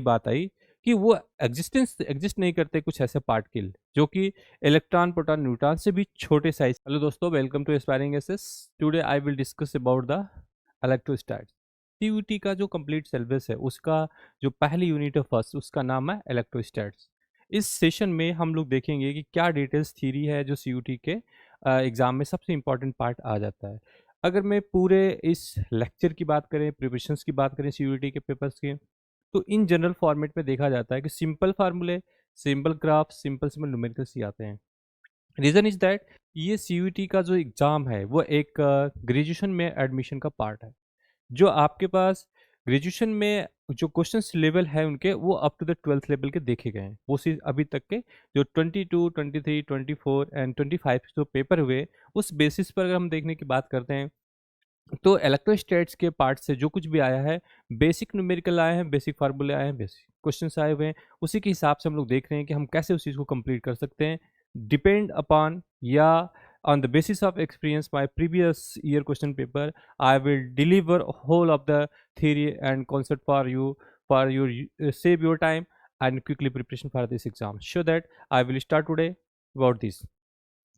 बात आई कि वो एग्जिस्ट नहीं करते कुछ ऐसे पार्टिकल जो कि इलेक्ट्रॉन प्रोटॉन न्यूट्रॉन से भी छोटे साइज। हेलो दोस्तों, welcome to aspiring SS. Today I will discuss about the electrostatics. CUT का जो कंप्लीट सिलेबस है उसका जो पहली यूनिट है फर्स्ट, उसका नाम है इलेक्ट्रोस्टैट्स। इस सेशन में हम लोग देखेंगे कि क्या डिटेल्स थ्योरी है जो सीयूटी के एग्जाम में सबसे इंपॉर्टेंट पार्ट आ जाता है। अगर मैं पूरे इस लेक्चर की बात करें, प्रिपरेशंस की बात करें सीयूटी के पेपर्स की, तो इन जनरल फॉर्मेट में देखा जाता है कि सिंपल फार्मूले, simple graph, simple simple numericals ही आते हैं। रीज़न इज दैट ये सीयूटी का जो एग्ज़ाम है वो एक ग्रेजुएशन में एडमिशन का पार्ट है। जो आपके पास ग्रेजुएशन में जो क्वेश्चंस लेवल है उनके, वो up to the 12th level के देखे गए हैं। वो सिर्फ अभी तक के जो 22, 23, 24 एंड 25 जो पेपर हुए, उस बेसिस पर अगर हम देखने की बात करते हैं तो इलेक्ट्रोस्टैट्स के पार्ट से जो कुछ भी आया है, बेसिक न्यूमेरिकल आए हैं, बेसिक फार्मूले आए हैं, बेसिक क्वेश्चंस आए हुए हैं, उसी के हिसाब से हम लोग देख रहे हैं कि हम कैसे उस चीज़ को कंप्लीट कर सकते हैं। डिपेंड अपॉन या on the basis of experience my previous year question paper, I will deliver whole of the theory and concept for your save your time and quickly preparation for this exam. Sure that I will start today about this.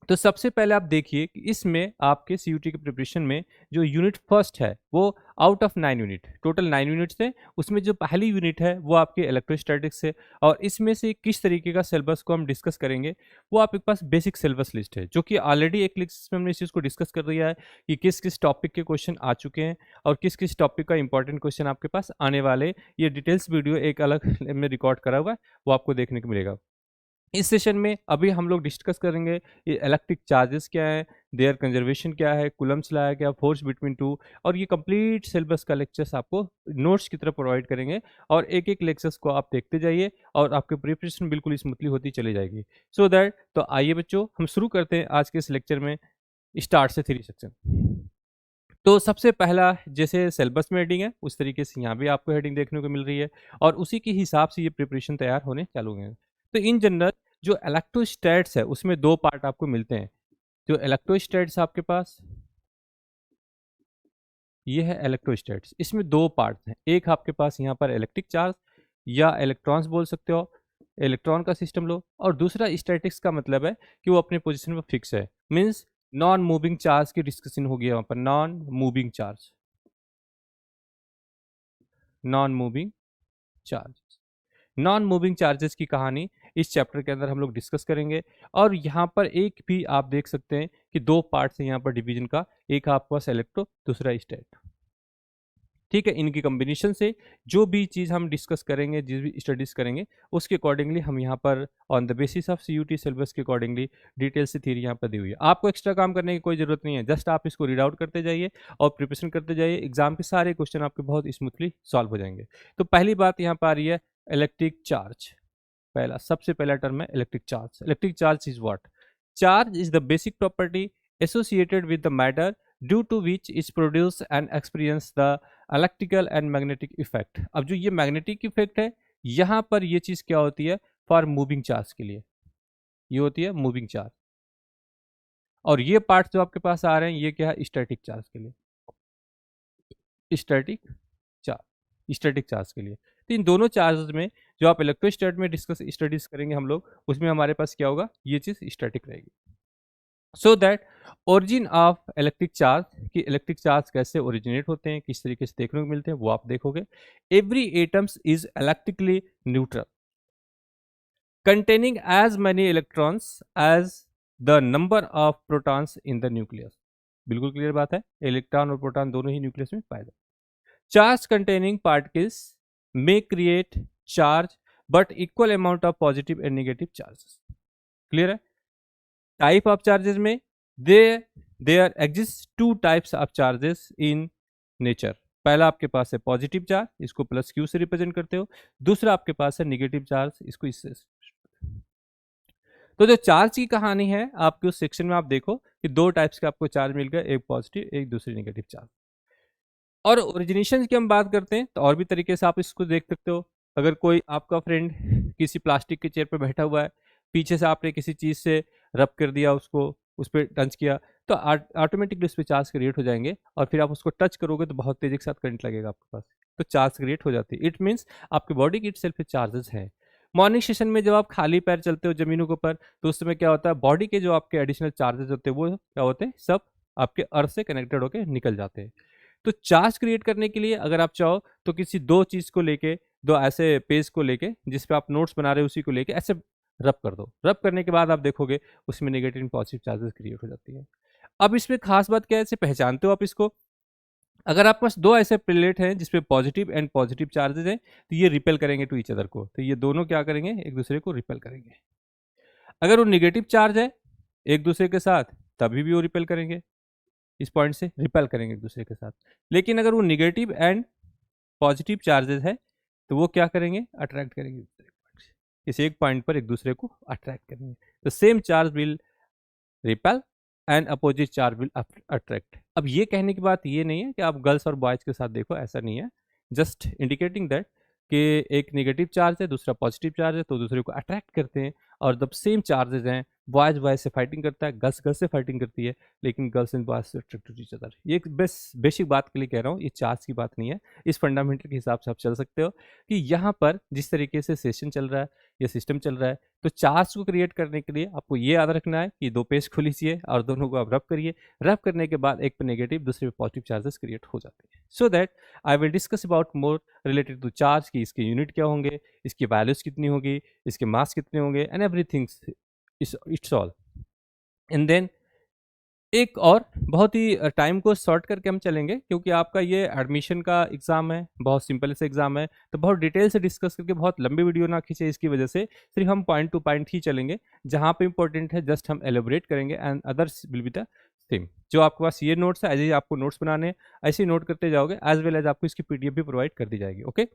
तो सबसे पहले आप देखिए कि इसमें आपके CUT के preparation में जो यूनिट फर्स्ट है वो out of 9 unit, total 9 units थे, उसमें जो पहली यूनिट है वो आपके इलेक्ट्रोस्टैटिक्स है। और इसमें से किस तरीके का सिलेबस को हम डिस्कस करेंगे, वो आपके पास बेसिक सिलेबस लिस्ट है, जो कि ऑलरेडी एक लिस्ट में हमने इस चीज़ को डिस्कस कर दिया है कि किस किस टॉपिक के क्वेश्चन आ चुके हैं और किस किस टॉपिक का इंपॉर्टेंट क्वेश्चन आपके पास आने वाले। ये डिटेल्स वीडियो एक अलग में रिकॉर्ड करा हुआ है, वो आपको देखने को मिलेगा। इस सेशन में अभी हम लोग डिस्कस करेंगे ये इलेक्ट्रिक चार्जेस क्या है, देयर कंजर्वेशन क्या है, कूलम्स लॉ क्या, फोर्स बिटवीन टू, और ये कंप्लीट सिलेबस का लेक्चर्स आपको नोट्स की तरह प्रोवाइड करेंगे। और एक एक लेक्चर्स को आप देखते जाइए और आपकी प्रिपरेशन बिल्कुल स्मूथली होती चली जाएगी। सो दैट तो आइए बच्चों, हम शुरू करते हैं आज के इस लेक्चर में, स्टार्ट से थ्री सेक्शन। तो सबसे पहला जैसे सिलेबस में हेडिंग है उस तरीके से यहाँ भी आपको हेडिंग देखने को मिल रही है और उसी के हिसाब से ये प्रिपरेशन तैयार होने चालू हैं। तो इन जनरल जो इलेक्ट्रोस्टैट्स है उसमें दो पार्ट आपको मिलते हैं। जो इलेक्ट्रोस्टैट्स आपके पास ये है इलेक्ट्रोस्टैट्स, इसमें दो पार्ट्स हैं। एक आपके पास यहाँ पर इलेक्ट्रिक चार्ज या इलेक्ट्रॉन्स बोल सकते हो, इलेक्ट्रॉन का सिस्टम लो, और दूसरा स्टैटिक्स का मतलब है कि वो अपने पोजीशन पर फिक्स है, मीन्स नॉन मूविंग चार्ज की डिस्कशन होगी यहाँ पर। Non moving charge, non moving charge, non moving charges की कहानी इस चैप्टर के अंदर हम लोग डिस्कस करेंगे। और यहाँ पर एक भी आप देख सकते हैं कि दो पार्ट्स हैं यहाँ पर डिवीजन का, एक आपके पास इलेक्ट्रो, दूसरा स्टैट। ठीक है, इनकी कॉम्बिनेशन से जो भी चीज़ हम डिस्कस करेंगे, जिस भी स्टडीज करेंगे, उसके अकॉर्डिंगली हम यहाँ पर on the basis of CUET syllabus के अकॉर्डिंगली डिटेल से थ्योरी यहाँ पर दी हुई है। आपको एक्स्ट्रा काम करने की कोई ज़रूरत नहीं है, जस्ट आप इसको रीड आउट करते जाइए और प्रिपरेशन करते जाइए। एग्जाम के सारे क्वेश्चन आपके बहुत स्मूथली सॉल्व हो जाएंगे। तो पहली बात यहाँ पर आ रही है इलेक्ट्रिक चार्ज। पहला सबसे पहला टर्म है electric charge. Electric charge is what? Charge is the basic property associated with the matter due to which is produce and experience the electrical and magnetic effect। अब जो ये मैग्नेटिक इफेक्ट है, यहाँ पर ये चीज क्या होती है? फॉर मूविंग चार्ज के लिए ये होती है मूविंग चार्ज। और ये पार्ट जो आपके पास आ रहे हैं ये क्या है? स्टैटिक चार्ज के लिए, स्टैटिक चार्ज, स्टैटिक चार्ज के लिए। तो इन दोनों चार्जेस में जो आप इलेक्ट्रोस्टैट में डिस्कस स्टडीज करेंगे हम लोग, उसमें हमारे पास क्या होगा? ये चीज स्टैटिक रहेगी। So that origin of electric charge, कि इलेक्ट्रिक चार्ज कैसे ओरिजिनेट होते हैं, किस तरीके से देखने को मिलते हैं, वो आप देखोगे। Every atoms is electrically neutral containing as many electrons as the number of protons in the nucleus। बिल्कुल क्लियर बात है, इलेक्ट्रॉन और प्रोटॉन दोनों ही न्यूक्लियस में पाए जाते हैं। Charge containing particles may create charge but equal amount of positive and negative charges। Clear है? टाइप ऑफ चार्जेस में there exist two types of charges in nature. पहला आपके पास है पॉजिटिव चार्ज, इसको प्लस क्यू से रिप्रेजेंट करते हो। दूसरा आपके पास है निगेटिव चार्ज, इसको इससे। तो जो चार्ज की कहानी है आपके उस सेक्शन में आप देखो कि दो टाइप्स के आपको चार्ज मिल गए, एक पॉजिटिव एक दूसरी निगेटिव चार्ज। और ओरिजिनेशन की हम बात करते हैं तो और भी तरीके से आप इसको देख सकते हो। अगर कोई आपका फ्रेंड किसी प्लास्टिक के चेयर पर बैठा हुआ है, पीछे से आपने किसी चीज़ से रब कर दिया, उसको उस पर टच किया, तो ऑटोमेटिकली उस पर चार्ज क्रिएट हो जाएंगे और फिर आप उसको टच करोगे तो बहुत तेजी के साथ करंट लगेगा आपके पास। तो चार्ज क्रिएट हो जाती है। इट मीन्स आपके बॉडी की इट सेल्फ चार्जेस है। मॉर्निंग सेशन में जब आप खाली पैर चलते हो जमीनों के ऊपर, तो उस समय क्या होता है, बॉडी के जो आपके एडिशनल चार्जेस होते हैं वो क्या होते हैं, सब आपके अर्थ से कनेक्टेड होकर निकल जाते हैं। तो चार्ज क्रिएट करने के लिए अगर आप चाहो तो किसी दो चीज को लेके, दो ऐसे पेज को लेके जिस पे आप नोट्स बना रहे हो उसी को लेके ऐसे रब कर दो। रब करने के बाद आप देखोगे उसमें negative and positive charges create हो जाती है। अब इसमें खास बात क्या है, इसे पहचानते हो आप इसको। अगर आपके पास दो ऐसे प्लेट हैं जिसपे पॉजिटिव एंड पॉजिटिव चार्जेस हैं, तो ये रिपेल करेंगे टू ईच अदर को, तो ये दोनों क्या करेंगे, एक दूसरे को रिपेल करेंगे। अगर वो निगेटिव चार्ज है एक दूसरे के साथ, तभी भी वो रिपेल करेंगे, इस पॉइंट से रिपेल करेंगे एक दूसरे के साथ। लेकिन अगर वो निगेटिव एंड पॉजिटिव चार्जेस है तो वो क्या करेंगे, अट्रैक्ट करेंगे एक दूसरे पॉइंट से, इस एक पॉइंट पर एक दूसरे को अट्रैक्ट करेंगे। तो same charge will repel and opposite charge will attract. अब ये कहने की बात ये नहीं है कि आप गर्ल्स और बॉयज के साथ देखो, ऐसा नहीं है। जस्ट इंडिकेटिंग दैट कि एक नेगेटिव चार्ज है दूसरा पॉजिटिव चार्ज है तो दूसरे को अट्रैक्ट करते हैं। और जब सेम चार्जेस हैं, बॉयज बॉयज से फाइटिंग करता है, गर्ल्स गर्ल्स से फाइटिंग करती है, लेकिन गर्ल्स एंड बॉयज से अट्रैक्ट टू ईच अदर। ये एक बेसिक बात के लिए कह रहा हूँ, ये चार्ज की बात नहीं है। इस फंडामेंटल के हिसाब से आप चल सकते हो कि यहाँ पर जिस तरीके से सेशन चल रहा है या सिस्टम चल रहा है, तो चार्ज को क्रिएट करने के लिए आपको ये याद रखना है कि दो पेज खोल लीजिए और दोनों को आप रब करिए। रब करने के बाद एक पे नेगेटिव दूसरे पे पॉजिटिव चार्जेस क्रिएट हो जाते हैं। So that I will discuss about more related to charge की इसके यूनिट क्या होंगे, इसकी वैल्यूज कितनी होगी, इसके मास कितने होंगे and everything it's all. And then एक और बहुत ही टाइम को शॉर्ट करके हम चलेंगे क्योंकि आपका ये एडमिशन का एग्जाम है, बहुत सिंपल से एग्जाम है, तो बहुत डिटेल से डिस्कस करके बहुत लंबी वीडियो ना खींचे, इसकी वजह से सिर्फ हम पॉइंट टू पॉइंट ही चलेंगे। जहाँ पे इंपॉर्टेंट है जस्ट हम एलिब्रेट करेंगे and others will be the same. जो आपके पास ये नोट्स है, ऐसे ही आपको नोट्स बनाने हैं, ऐसे ही नोट करते जाओगे, एज वेल एज आपको इसकी पीडीएफ भी प्रोवाइड कर दी जाएगी। Okay,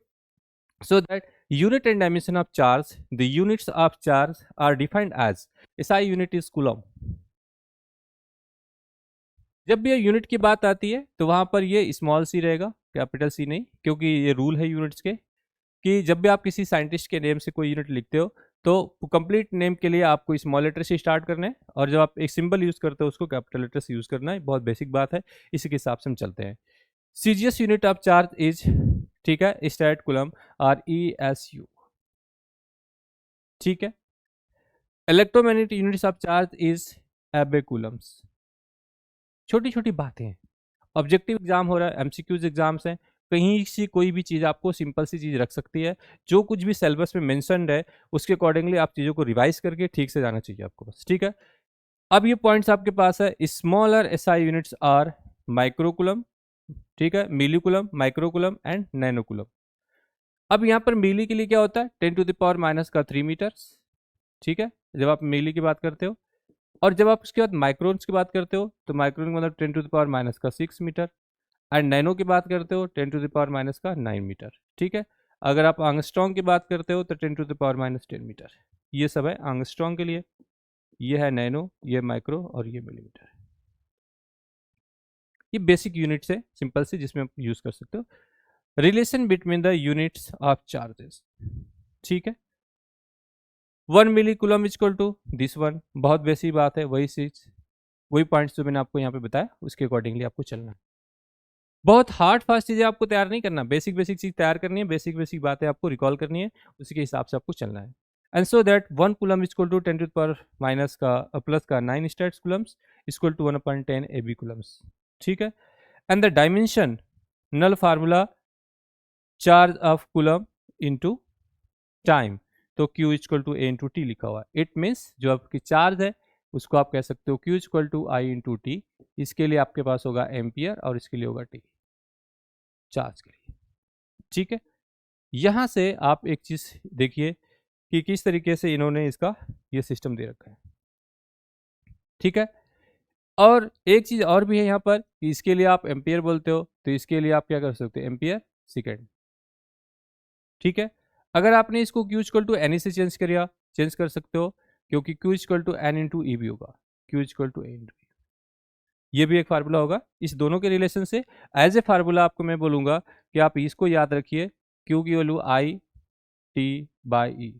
so that unit and dimension of charge, the units of charge are defined as SI unit is coulomb। जब भी ये यूनिट की बात आती है तो वहां पर ये स्मॉल सी रहेगा, कैपिटल सी नहीं, क्योंकि ये रूल है यूनिट्स के कि जब भी आप किसी साइंटिस्ट के नेम से कोई यूनिट लिखते हो तो कंप्लीट नेम के लिए आपको स्मॉल लेटर से स्टार्ट करना है, और जब आप एक सिंबल यूज करते हो उसको कैपिटल लेटर से यूज करना है। बहुत बेसिक बात है, इसी के हिसाब से हम चलते हैं। CGS unit of charge is, ठीक है, स्टैट कूलम और ESU, ठीक है। Electromagnetic units of charge is एबे कूलम्स। छोटी छोटी बातें हैं, ऑब्जेक्टिव एग्जाम हो रहा है, एमसीक्यूज एग्जाम्स हैं, कहीं से कोई भी चीज़ आपको सिंपल सी चीज़ रख सकती है। जो कुछ भी सिलेबस में मेंशन्ड है उसके अकॉर्डिंगली आप चीज़ों को रिवाइज करके ठीक से जाना चाहिए आपको बस, ठीक है। अब ये पॉइंट्स आपके पास है, smaller SI units are microcoulomb, ठीक है, मिलीकुलम, माइक्रोकुलम एंड नैनोकुलम। अब यहाँ पर मिली के लिए क्या होता है, 10⁻³ मीटर्स, ठीक है, जब आप मिली की बात करते हो। और जब आप उसके बाद माइक्रोन्स की बात करते हो तो माइक्रोन मतलब 10⁻⁻6 मीटर, एंड नैनो की बात करते हो 10⁻⁹ मीटर, ठीक है। अगर आप आंगस्ट्रॉन्ग की बात करते हो तो 10⁻10 मीटर। ये सब है आंगस्ट्रॉन्ग के लिए, ये है नैनो, ये माइक्रो और ये मिलीमीटर। ये बेसिक यूनिट्स है सिंपल से जिसमें आप यूज कर सकते हो। Relation between the units of charges, ठीक है। 1 मिलीकुलम इक्वल टू दिस वन, बहुत बेसिक बात है, वही चीज वही पॉइंट्स जो मैंने आपको यहाँ पे बताया उसके अकॉर्डिंगली आपको चलना है। बहुत हार्ड फास्ट चीजें आपको तैयार नहीं करना, बेसिक बेसिक चीज तैयार करनी है, बेसिक बेसिक बातें आपको रिकॉल करनी है, उसी के हिसाब से आपको चलना है। And so that 1 coulomb equal to 10⁻⁻⁻ का प्लस का 9 statcoulombs equal to 1/10 AB coulombs, ठीक है। And the dimensional formula charge of coulomb into time, तो Q equal to A into T लिखा हुआ है। इट मीन्स जो आपकी चार्ज है उसको आप कह सकते हो Q equal to I into T. इसके लिए आपके पास होगा एम्पियर और इसके लिए होगा टी, चार्ज के लिए, ठीक है। यहां से आप एक चीज देखिए कि किस तरीके से इन्होंने इसका ये सिस्टम दे रखा है, ठीक है। और एक चीज और भी है यहाँ पर कि इसके लिए आप एम्पियर बोलते हो तो इसके लिए आप क्या कर सकते हो, एम्पियर सेकेंड, ठीक है। अगर आपने इसको Q इक्वल टू एन से चेंज कर सकते हो, क्योंकि Q equal to n into e भी होगा, Q equal to a into e, ये भी एक फार्मूला होगा। इस दोनों के रिलेशन से एज ए फार्मूला आपको मैं बोलूंगा कि आप इसको याद रखिए, Q की वैल्यू आई टी बाई ई।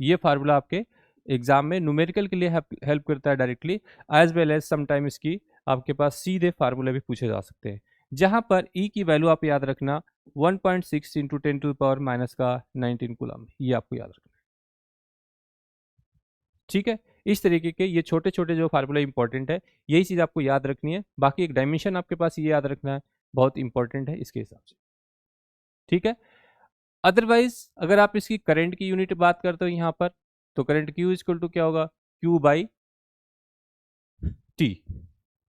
ये फार्मूला आपके एग्जाम में न्यूमेरिकल के लिए हेल्प करता है directly, as well as sometime इसकी आपके पास सीधे फार्मूला भी पूछे जा सकते हैं। जहां पर ई की वैल्यू आप याद रखना 1.6 इंटू 10⁻⁻ का 19 कूलम, ये आपको याद रखना है। ठीक है, इस तरीके के ये छोटे छोटे जो फार्मूला इंपॉर्टेंट है, यही चीज़ आपको याद रखनी है। बाकी एक डायमेंशन आपके पास ये याद रखना है, बहुत इंपॉर्टेंट है इसके हिसाब से। ठीक है, अदरवाइज अगर आप इसकी करंट की यूनिट बात करते हो यहाँ पर, तो करंट Q इक्वल टू क्या होगा, Q by T,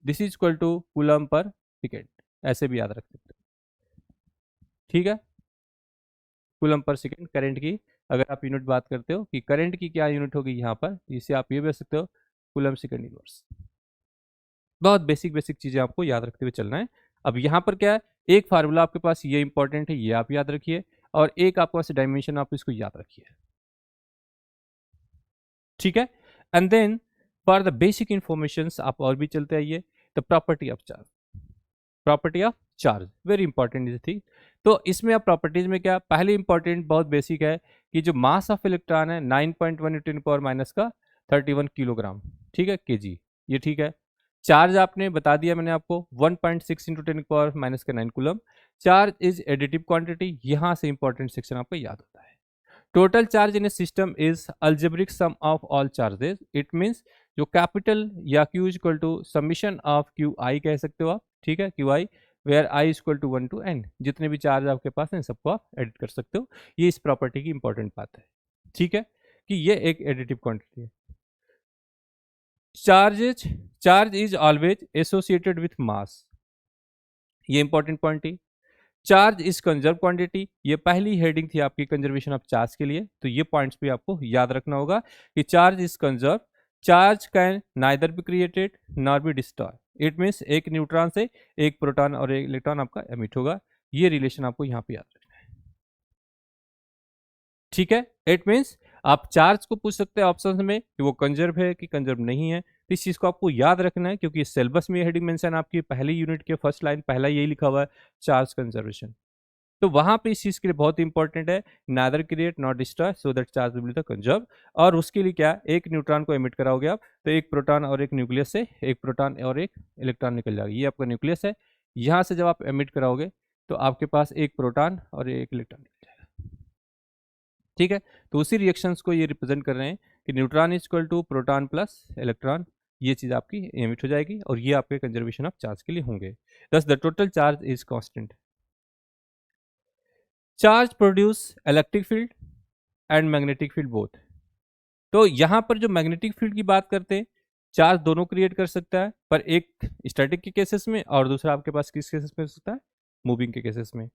this is equal to coulomb per second, ऐसे भी याद रख सकते हो। ठीक है, कूलम पर सेकेंड करंट की अगर आप यूनिट बात करते हो कि करंट की क्या यूनिट होगी यहाँ पर, इसे आप ये भी रख सकते हो कूलम सेकेंड इनवर्स। बहुत बेसिक बेसिक चीजें आपको याद रखते हुए चलना है। अब यहाँ पर क्या है, एक फार्मूला आपके पास ये इंपॉर्टेंट है, ये आप याद रखिए, और एक आपके पास डायमेंशन, आप इसको याद रखिए। ठीक है, and then for the basic information आप और भी चलते आइए। The property of charge, property of charge very important is थी। तो इसमें आप प्रॉपर्टीज में क्या, पहले इंपॉर्टेंट बहुत बेसिक है कि जो मास ऑफ इलेक्ट्रॉन है 9.1 × 10⁻⁻ का 31 किलोग्राम, ठीक है, केजी, ये ठीक है। चार्ज आपने बता दिया मैंने आपको 1.6 × 10⁻⁻ का 9 coulomb. Charge is additive quantity, यहां से इंपॉर्टेंट सेक्शन आपको याद होता है। Total charge in a system is algebraic sum of all charges, it means जो कैपिटल या Q equal to summation of q i कह सकते हो आप, ठीक है, q i, where i equal to 1 to n, जितने भी चार्ज आपके पास हैं सबको आप एडिट कर सकते हो। ये इस प्रॉपर्टी की इंपॉर्टेंट बात है, ठीक है, कि ये एक एडिटिव क्वांटिटी है। Charge is always associated with mass, ये इंपॉर्टेंट पॉइंट है। चार्ज इज कंजर्व क्वांटिटी, ये पहली हेडिंग थी आपकी कंजर्वेशन ऑफ चार्ज के लिए, तो ये पॉइंट्स भी आपको याद रखना होगा कि charge is conserve, charge can neither be created nor be destroy, it means एक न्यूट्रॉन से एक प्रोटॉन और एक इलेक्ट्रॉन आपका एमिट होगा, ये रिलेशन आपको यहाँ पे याद रखना है। ठीक है, इट मीन्स आप चार्ज को पूछ सकते हैं ऑप्शन में कि वो कंजर्व है कि कंजर्व नहीं है, तो इस चीज को आपको याद रखना है, क्योंकि सिलेबस में हेडिंग मेंशन आपकी पहली यूनिट के फर्स्ट लाइन पहला यही लिखा हुआ है, चार्ज कंजर्वेशन। तो वहां पे इस चीज के लिए बहुत इंपॉर्टेंट है, neither create not destroy so that charge will be the conserve. और उसके लिए क्या, एक न्यूट्रॉन को एमिट कराओगे आप, तो एक प्रोटॉन और एक न्यूक्लियस से एक प्रोटॉन और एक इलेक्ट्रॉन निकल जाएगा, ये आपका न्यूक्लियस है। यहाँ से जब आप एमिट कराओगे तो आपके पास एक प्रोटॉन और एक इलेक्ट्रॉन निकल जाएगा। ठीक है, तो उसी रिएक्शंस को ये रिप्रेजेंट कर रहे हैं कि neutron is equal to proton plus electron, ये चीज आपकी एमिट हो जाएगी और ये आपके कंजर्वेशन ऑफ चार्ज के लिए होंगे। दस the total charge is constant. Charge produce electric field and magnetic field both. तो यहां पर जो मैग्नेटिक फील्ड की बात करते हैं, चार्ज दोनों क्रिएट कर सकता है, पर एक स्टैटिक के केसेस में और दूसरा आपके पास किस केसेस में हो सकता है, मूविंग के केसेस में।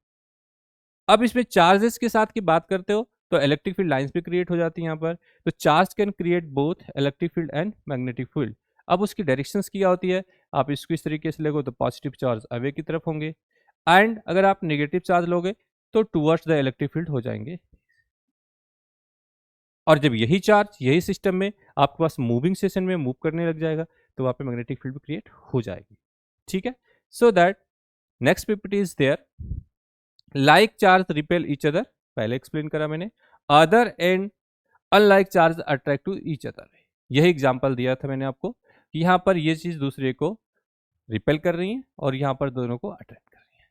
अब इसमें चार्जेस के साथ की बात करते हो तो इलेक्ट्रिक फील्ड लाइंस भी क्रिएट हो जाती है यहाँ पर। तो charge can create both electric field and magnetic field. अब उसकी डायरेक्शंस क्या होती है, आप इसको इस तरीके से लोगे तो पॉजिटिव चार्ज अवे की तरफ होंगे, एंड अगर आप नेगेटिव चार्ज लोगे तो टुवर्ड्स द इलेक्ट्रिक फील्ड हो जाएंगे। और जब यही चार्ज यही सिस्टम में आपके पास मूविंग सेशन में मूव करने लग जाएगा तो वहाँ पे मैग्नेटिक फील्ड भी क्रिएट हो जाएगी। ठीक है, so that next PPT is there, like charge repel each other, पहले एक्सप्लेन करा मैंने, other and unlike charge attract to each other, यही एग्जांपल दिया था मैंने आपको कि यहाँ पर ये चीज दूसरे को रिपेल कर रही है और यहाँ पर दोनों को अट्रैक्ट कर रही है।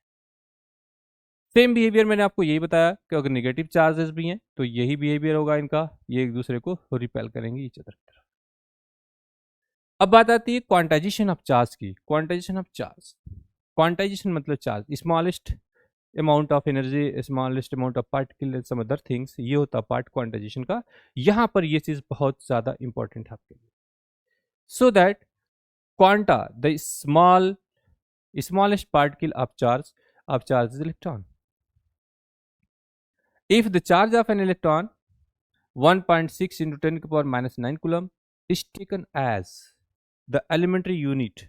सेम बिहेवियर मैंने आपको यही बताया कि अगर नेगेटिव चार्जेस भी हैं तो यही बिहेवियर होगा इनका, ये एक दूसरे को रिपेल करेंगे ईच अदर की तरफ। अब बात आती है क्वांटाइजेशन ऑफ चार्ज की। क्वांटाइजेशन ऑफ चार्ज, क्वांटाइजेशन मतलब charge smallest amount of energy, smallest amount of particle, some other things, ये होता पार्ट क्वांटाइजेशन का। यहाँ पर ये चीज बहुत ज्यादा इंपॉर्टेंट है आपके लिए। So that quanta the smallest particle of charge is electron. If the charge of an electron 1.6 into 10 to the power minus 9 coulomb is taken as the elementary unit,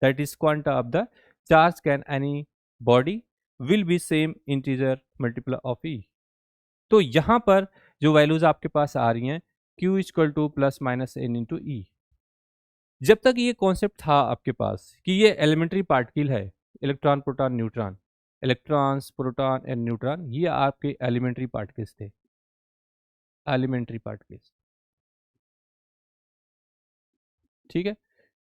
that is quanta of the charge, can any body will be same integer multiple of e। तो यहाँ पर जो values आपके पास आ रही हैं q equal to plus minus n into e, जब तक ये कॉन्सेप्ट था आपके पास कि ये एलिमेंट्री पार्टिकल है, electron proton neutron, electrons proton and neutron, ये आपके एलिमेंट्री पार्टिकल्स थे, एलिमेंट्री पार्टिकल्स। ठीक है,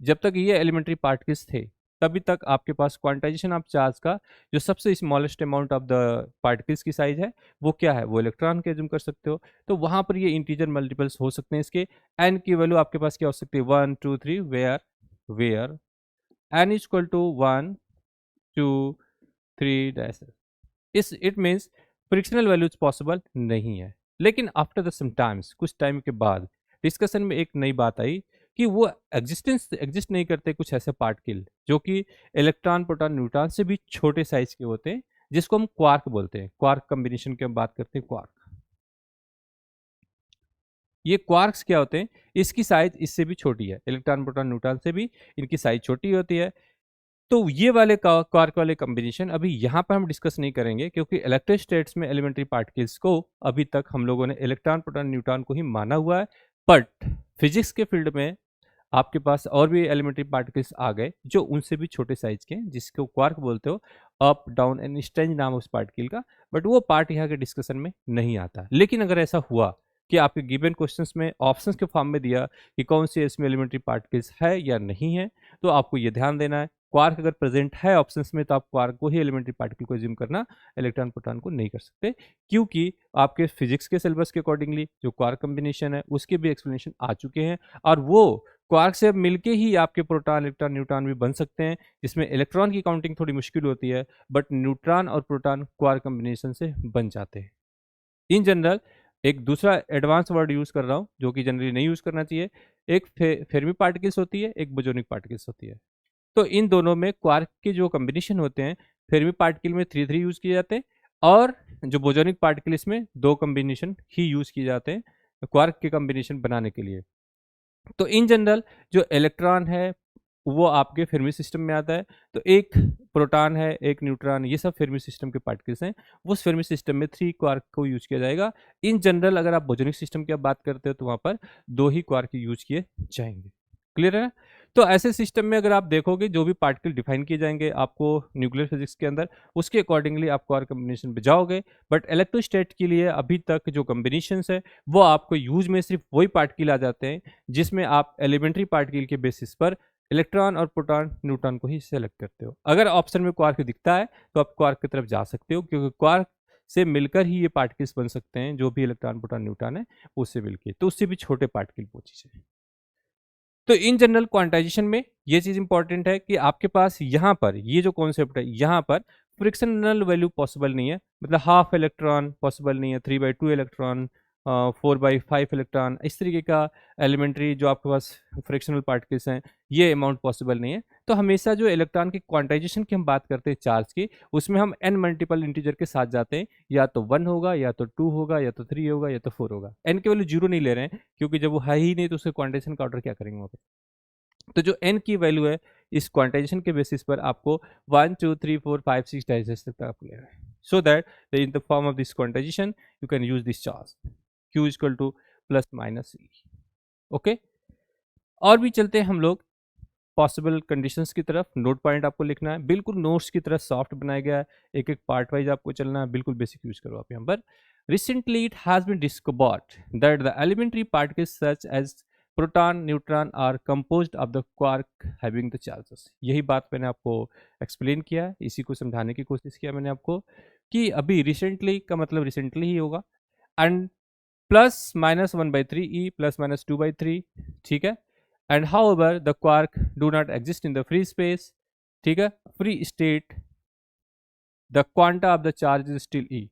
जब तक ये एलिमेंट्री पार्टिकल्स थे तभी तक आपके पास क्वांटाइजेशन ऑफ चार्ज का जो सबसे smallest amount of the particles की साइज है वो क्या है, वो इलेक्ट्रॉन के एज्यूम कर सकते हो। तो वहां पर ये इंटीजर मल्टीपल्स हो सकते हैं इसके। एन की वैल्यू आपके पास क्या हो सकती है, 1 2 3, where n is equal to 1 2 3 dash. इस it means frictional values possible नहीं है। लेकिन आफ्टर द सम टाइम्स, कुछ टाइम के बाद डिस्कशन में एक नई बात आई कि वो एग्जिस्ट नहीं करते कुछ ऐसे पार्टिकल जो कि इलेक्ट्रॉन प्रोटॉन न्यूट्रॉन से भी छोटे साइज के होते हैं, जिसको हम क्वार्क बोलते हैं। क्वार्क कॉम्बिनेशन की हम बात करते हैं, क्वार्क। ये क्वार्क्स क्या होते हैं, इसकी साइज इससे भी छोटी है, इलेक्ट्रॉन प्रोटॉन न्यूट्रॉन से भी इनकी साइज छोटी होती है। तो ये वाले क्वार्क वाले कॉम्बिनेशन अभी यहाँ पर हम डिस्कस नहीं करेंगे, क्योंकि इलेक्ट्रोस्टैट्स में एलिमेंट्री पार्टिकल्स को अभी तक हम लोगों ने इलेक्ट्रॉन प्रोटॉन न्यूट्रॉन को ही माना हुआ है। बट फिजिक्स के फील्ड में आपके पास और भी एलिमेंट्री पार्टिकल्स आ गए जो उनसे भी छोटे साइज के हैं, जिसको क्वार्क बोलते हो। अप डाउन एंड स्ट्रेंज नाम है उस पार्टिकल का, बट वो पार्ट यहाँ के डिस्कशन में नहीं आता। लेकिन अगर ऐसा हुआ कि आपके गिवन क्वेश्चंस में ऑप्शंस के फॉर्म में दिया कि कौन से इसमें एलिमेंट्री पार्टिकल्स है या नहीं है, तो आपको ये ध्यान देना है, क्वार्क अगर प्रेजेंट है ऑप्शंस में तो आप क्वार्क को ही एलिमेंट्री पार्टिकल को एज्यूम करना, इलेक्ट्रॉन प्रोटॉन को नहीं कर सकते। क्योंकि आपके फिजिक्स के सिलेबस के अकॉर्डिंगली जो क्वार्क कॉम्बिनेशन है उसके भी एक्सप्लेनेशन आ चुके हैं, और वो क्वार्क से मिलके ही आपके प्रोटॉन इलेक्ट्रॉन न्यूट्रॉन भी बन सकते हैं, जिसमें इलेक्ट्रॉन की काउंटिंग थोड़ी मुश्किल होती है, बट न्यूट्रॉन और प्रोटॉन क्वार्क कॉम्बिनेशन से बन जाते हैं। इन जनरल एक दूसरा एडवांस वर्ड यूज कर रहा हूँ जो कि जनरली नहीं यूज करना चाहिए। एक फेर्मी पार्टिकल्स होती है, एक बोजोनिक पार्टिकल्स होती है। तो इन दोनों में क्वार्क के जो कॉम्बिनेशन होते हैं, फेर्मी पार्टिकल में 3 3 यूज किए जाते हैं, और जो बोजोनिक पार्टिकल इसमें 2 कॉम्बिनेशन ही यूज किए जाते हैं क्वार्क के कॉम्बिनेशन बनाने के लिए। तो इन जनरल जो इलेक्ट्रॉन है वो आपके फेर्मी सिस्टम में आता है। तो एक प्रोटॉन है, एक न्यूट्रॉन, ये सब फेर्मी सिस्टम के पार्टिकल्स हैं। उस फेर्मी सिस्टम में 3 क्वार्क को यूज किया जाएगा। इन जनरल अगर आप बोजोनिक सिस्टम की बात करते हो तो वहां पर 2 ही क्वार्क यूज किए जाएंगे। क्लियर है ना? तो ऐसे सिस्टम में अगर आप देखोगे जो भी पार्टिकल डिफाइन किए जाएंगे आपको न्यूक्लियर फिजिक्स के अंदर, उसके अकॉर्डिंगली आप क्वार्क कॉम्बिनेशन पे जाओगे। बट इलेक्ट्रोस्टैट के लिए अभी तक जो कॉम्बिनेशन है वो आपको यूज में सिर्फ वही पार्टिकल आ जाते हैं जिसमें आप एलिमेंट्री पार्टिकल के बेसिस पर इलेक्ट्रॉन और प्रोटॉन न्यूट्रॉन को ही सेलेक्ट करते हो। अगर ऑप्शन में क्वार्क दिखता है तो आप क्वार्क की तरफ जा सकते हो, क्योंकि क्वार्क से मिलकर ही ये पार्टिकल्स बन सकते हैं, जो भी इलेक्ट्रॉन प्रोटॉन न्यूट्रॉन है उससे मिलकर, तो उससे भी छोटे पार्टिकल वो चीज़ है। तो इन जनरल क्वांटाइजेशन में ये चीज इंपॉर्टेंट है कि आपके पास यहाँ पर ये जो कॉन्सेप्ट है, यहाँ पर फ्रिक्शनल वैल्यू पॉसिबल नहीं है, मतलब हाफ इलेक्ट्रॉन पॉसिबल नहीं है, 3/2 इलेक्ट्रॉन, 4/5 इलेक्ट्रॉन, इस तरीके का एलिमेंट्री जो आपके पास फ्रिक्शनल पार्टिकल्स हैं, ये अमाउंट पॉसिबल नहीं है। तो हमेशा जो इलेक्ट्रॉन की क्वांटाइजेशन की हम बात करते हैं चार्ज की, उसमें हम n मल्टीपल इंटीजर के साथ जाते हैं, या तो 1 होगा, या तो 2 होगा, या तो 3 होगा, या तो 4 होगा। n की वैल्यू 0 नहीं ले रहे हैं, क्योंकि जब वो है ही नहीं तो उसके क्वांटाइजेशन का ऑर्डर क्या करेंगे वहाँ पे। तो जो n की वैल्यू है इस क्वांटाइजेशन के बेसिस पर आपको 1 2 3 4 5 6 डाइजेस्ट तक आपको लेना है, so that in the form of this quantization you can use this charge q equal to plus minus e। Okay, और भी चलते हैं हम लोग पॉसिबल कंडीशंस की तरफ। नोट पॉइंट आपको लिखना है, बिल्कुल नोट्स की तरह सॉफ्ट बनाया गया है, एक एक पार्ट वाइज आपको चलना है, बिल्कुल बेसिक यूज करो आप यहाँ पर। Recently it has been discovered that the elementary particles such as proton neutron are composed of the quark having the charges. यही बात मैंने आपको एक्सप्लेन किया है, इसी को समझाने की कोशिश किया मैंने आपको कि अभी रिसेंटली का मतलब रिसेंटली ही होगा, and plus minus 1/3 e plus minus 2/3, ठीक है। And however the quark do not exist in the free space, ठीक है, free state, the quanta of the charge is still e.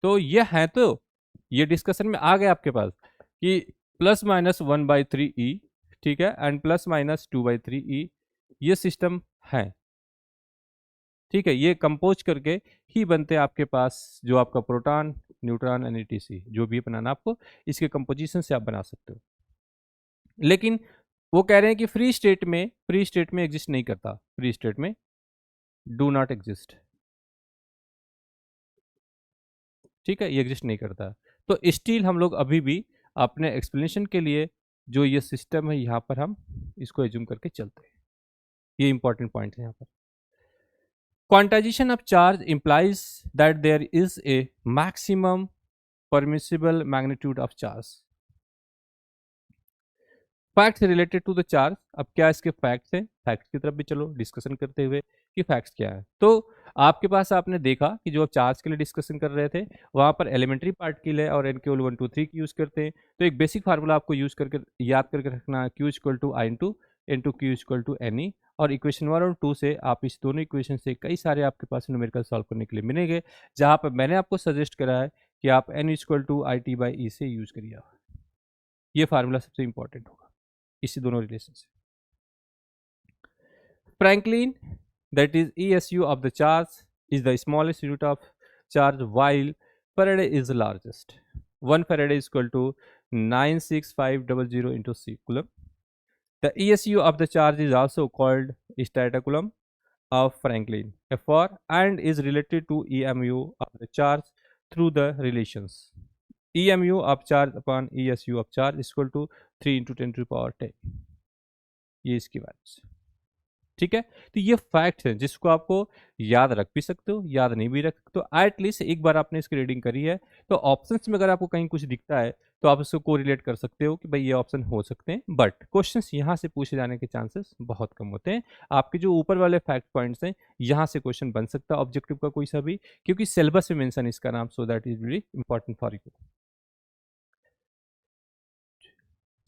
तो ये है, तो ये डिस्कशन में आ गया आपके पास कि प्लस माइनस 1/3 ई, ठीक है, एंड प्लस माइनस 2/3 ई, ये सिस्टम है, ठीक है। ये कंपोज करके ही बनते हैं आपके पास जो आपका प्रोटॉन न्यूट्रॉन एंड etc, जो भी बनाना आपको इसके कंपोजिशन से आप बना सकते हो। लेकिन वो कह रहे हैं कि फ्री स्टेट में एग्जिस्ट नहीं करता, फ्री स्टेट में डू नॉट एग्जिस्ट, ठीक है, ये एग्जिस्ट नहीं करता। तो स्टिल हम लोग अभी भी अपने एक्सप्लेनेशन के लिए जो ये सिस्टम है यहाँ पर हम इसको एज्यूम करके चलते हैं। ये इंपॉर्टेंट पॉइंट है यहाँ पर। Quantization of charge implies that there is a maximum permissible magnitude of charge. Facts related to the charge. अब क्या इसके फैक्ट्स हैं, फैक्ट्स की तरफ भी चलो डिस्कशन करते हुए कि फैक्ट्स क्या है। तो आपके पास आपने देखा कि जो चार्ज के लिए डिस्कशन कर रहे थे वहां पर एलिमेंट्री पार्टिकल है और एन केवल 1 2 3 की यूज करते हैं। तो एक बेसिक फार्मूला आपको यूज करके याद करके रखना है, q equal to i into q equal to n e. और इक्वेशन 1 और 2 से आप इस दोनों इक्वेशन से कई सारे आपके पास न्यूमेरिकल सॉल्व करने के लिए मिलेंगे, जहां पर मैंने आपको सजेस्ट करा है कि आप n equal to I t by e से यूज करिए। ये फार्मूला सबसे इंपॉर्टेंट होगा इसी दोनों रिलेशन से। Franklin, that is ESU of the charge, is the smallest unit of charge, while Faraday is the largest. 1 Faraday is equal to 96500 into C coulomb. The ESU of the charge is also called statocoulomb of Franklin, FR, and is related to EMU of the charge through the relations. EMU of charge upon ESU of charge is equal to 3 into 10 to the power 10. ये इसकी values. ठीक है, तो ये fact है जिसको आपको याद रख भी सकते हो, याद नहीं भी रख सकते हो। एटलीस्ट एक बार आपने इसकी रीडिंग करी है तो ऑप्शंस में अगर आपको कहीं कुछ दिखता है तो आप उसको कोरिलेट कर सकते हो कि भाई ये ऑप्शन हो सकते हैं, बट क्वेश्चंस यहाँ से पूछे जाने के चांसेस बहुत कम होते हैं। आपके जो ऊपर वाले फैक्ट पॉइंट्स हैं यहाँ से क्वेश्चन बन सकता है ऑब्जेक्टिव का कोई सा भी, क्योंकि सिलेबस में मेंशन इसका नाम, so that is very important for you.